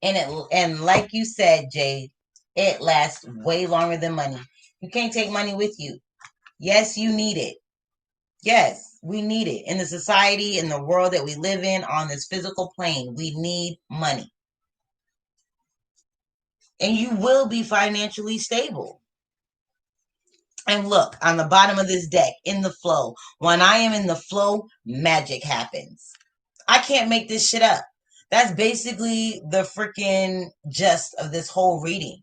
And like you said, Jay, it lasts way longer than money. You can't take money with you. Yes, you need it. Yes, we need it. In the society, in the world that we live in, on this physical plane, we need money. And you will be financially stable. And look, on the bottom of this deck, in the flow. When I am in the flow, magic happens. I can't make this shit up. That's basically the freaking gist of this whole reading.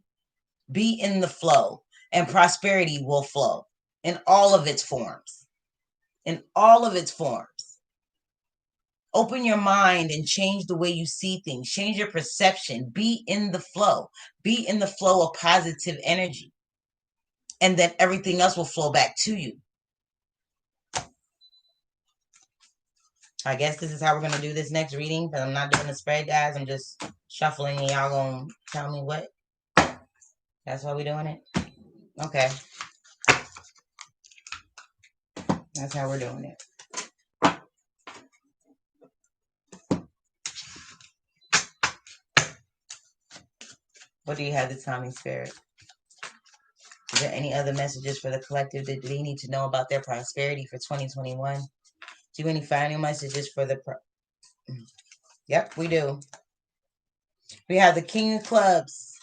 Be in the flow, and prosperity will flow in all of its forms. In all of its forms. Open your mind and change the way you see things. Change your perception. Be in the flow. Be in the flow of positive energy. And then everything else will flow back to you. I guess this is how we're going to do this next reading, because I'm not doing the spread, guys. I'm just shuffling and y'all going to tell me what. That's why we're doing it? Okay. That's how we're doing it. What do you have to tell me, Spirit? Is there any other messages for the collective that they need to know about their prosperity for 2021? Do any final messages for the... Yep, we do. We have the King of Clubs.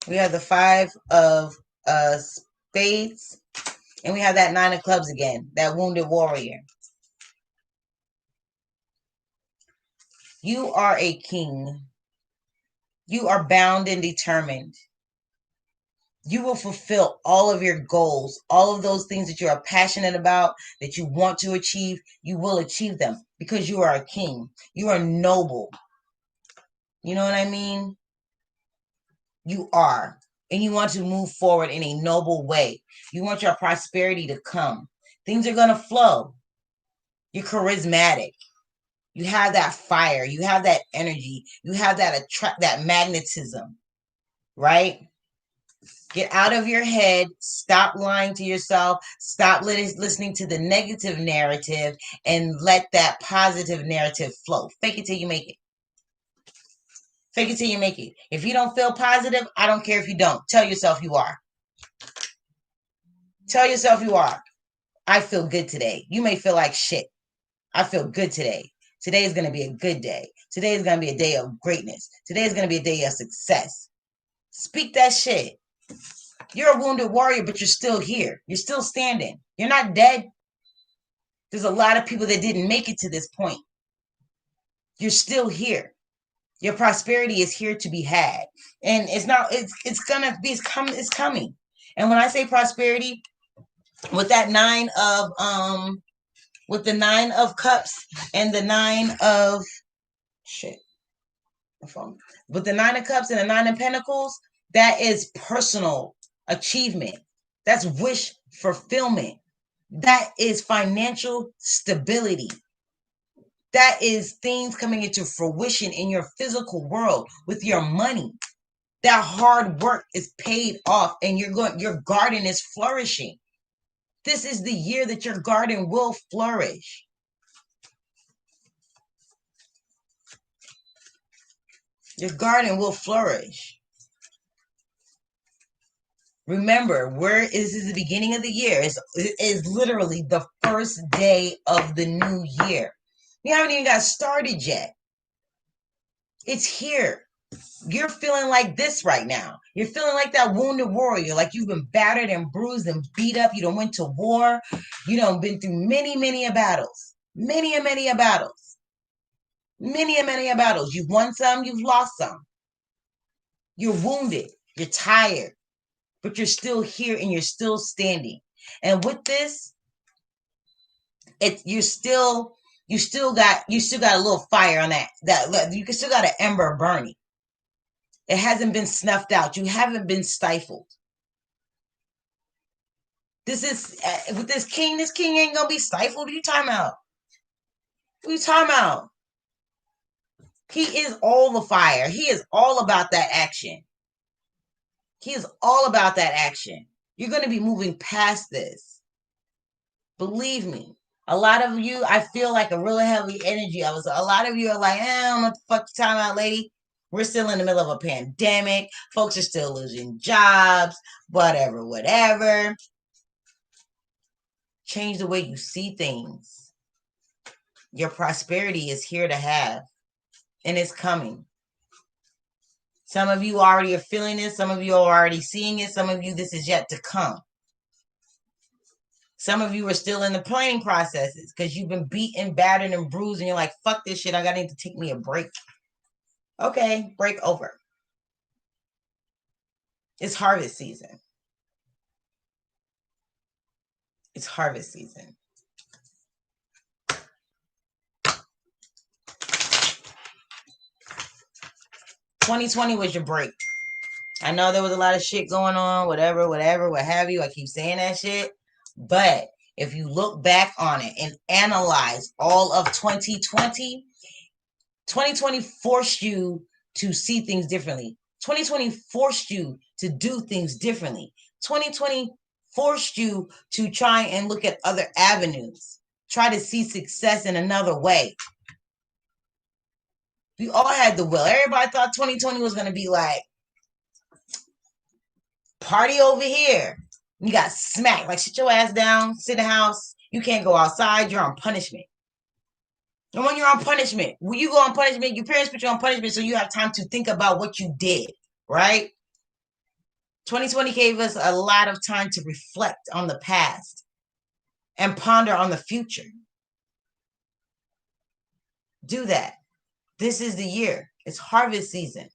We have the Five of Spades. And we have that Nine of Clubs again. That wounded warrior. You are a king. You are bound and determined. You will fulfill all of your goals, all of those things that you are passionate about, that you want to achieve. You will achieve them because you are a king. You are noble. You know what I mean? You are. And you want to move forward in a noble way. You want your prosperity to come. Things are going to flow. You're charismatic. You have that fire. You have that energy. You have that magnetism, right? Get out of your head. Stop lying to yourself. Stop listening to the negative narrative and let that positive narrative flow. Fake it till you make it. Fake it till you make it. If you don't feel positive, I don't care if you don't. Tell yourself you are. Tell yourself you are. I feel good today. You may feel like shit. I feel good today. Today is going to be a good day. Today is going to be a day of greatness. Today is going to be a day of success. Speak that shit. You're a wounded warrior, but you're still here. You're still standing. You're not dead. There's a lot of people that didn't make it to this point. You're still here. Your prosperity is here to be had. And it's coming. And when I say prosperity, with that with the 9 of cups and the 9 of with the 9 of cups and the 9 of pentacles, that is personal achievement. That's wish fulfillment. That is financial stability. That is things coming into fruition in your physical world with your money. That hard work is paid off and your garden is flourishing. This is the year that your garden will flourish. Your garden will flourish. Remember, this is the beginning of the year. It is literally the first day of the new year. You haven't even got started yet. It's here. You're feeling like this right now. You're feeling like that wounded warrior, like you've been battered and bruised and beat up. You done went to war. You done been through many, many a battles. Many a battles. Many a battles. You've won some, you've lost some. You're wounded. You're tired. But you're still here and you're still standing. And with this, you still got a little fire on that you still got an ember burning. It hasn't been snuffed out. You haven't been stifled. This is with this king ain't gonna be stifled. What are you talking about? What are you talking about? He is all the fire. He is all about that action. He is all about that action. You're going to be moving past this. Believe me. A lot of you, I feel like a really heavy energy. A lot of you are like, I don't know what the fuck you talking about, lady. We're still in the middle of a pandemic. Folks are still losing jobs, whatever. Change the way you see things. Your prosperity is here to have, and it's coming. Some of you already are feeling it. Some of you are already seeing it. Some of you, this is yet to come. Some of you are still in the planning processes because you've been beaten, battered, and bruised, and you're like, fuck this shit. I need to take me a break. Okay, break over. It's harvest season. It's harvest season. 2020 was your break. I know there was a lot of shit going on, whatever, what have you. I keep saying that shit. But if you look back on it and analyze all of 2020, 2020 forced you to see things differently. 2020 forced you to do things differently. 2020 forced you to try and look at other avenues, try to see success in another way. We all had the will. Everybody thought 2020 was going to be like, party over here. You got smacked. Like, sit your ass down, sit in the house. You can't go outside. You're on punishment. And when you're on punishment, when you go on punishment, your parents put you on punishment so you have time to think about what you did, right? 2020 gave us a lot of time to reflect on the past and ponder on the future. Do that. This is the year. It's harvest season.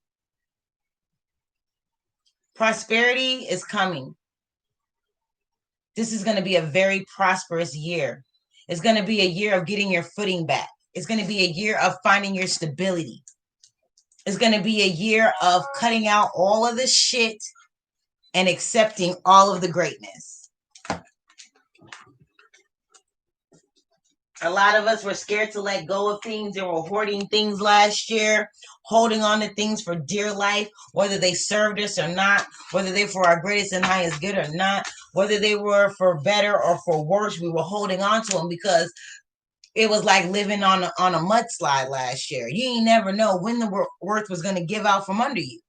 Prosperity is coming. This is going to be a very prosperous year. It's going to be a year of getting your footing back. It's going to be a year of finding your stability. It's going to be a year of cutting out all of the shit and accepting all of the greatness. A lot of us were scared to let go of things and were hoarding things last year, holding on to things for dear life, whether they served us or not, whether they were for our greatest and highest good or not, whether they were for better or for worse, we were holding on to them because it was like living on a mudslide last year. You ain't never know when the earth was going to give out from under you.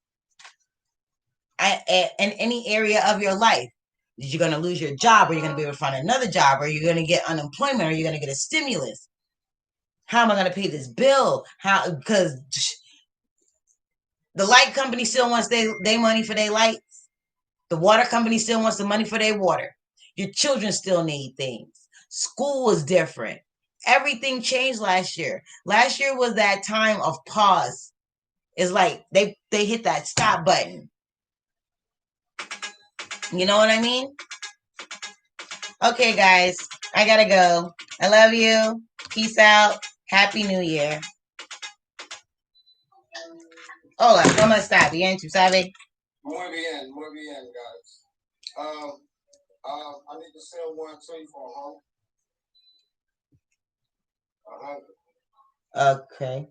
In any area of your life. You're going to lose your job, or you're going to be able to find another job, or you're going to get unemployment, or you're going to get a stimulus. How am I going to pay this bill? How? Because the light company still wants their money for their lights. The water company still wants the money for their water. Your children still need things. School was different. Everything changed last year. Last year was that time of pause. It's like they hit that stop button. You know what I mean? Okay, guys, I gotta go. I love you. Peace out. Happy New Year. Hola, ¿cómo está? Bien, ¿tú sabes? Muy bien, guys. I need to sell one to you for $100. Okay.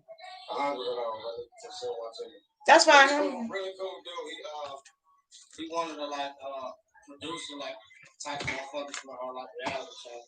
$100. I need to sell one to you. That's fine. Really cool dude. He wanted to produce type of motherfuckers for like reality shows.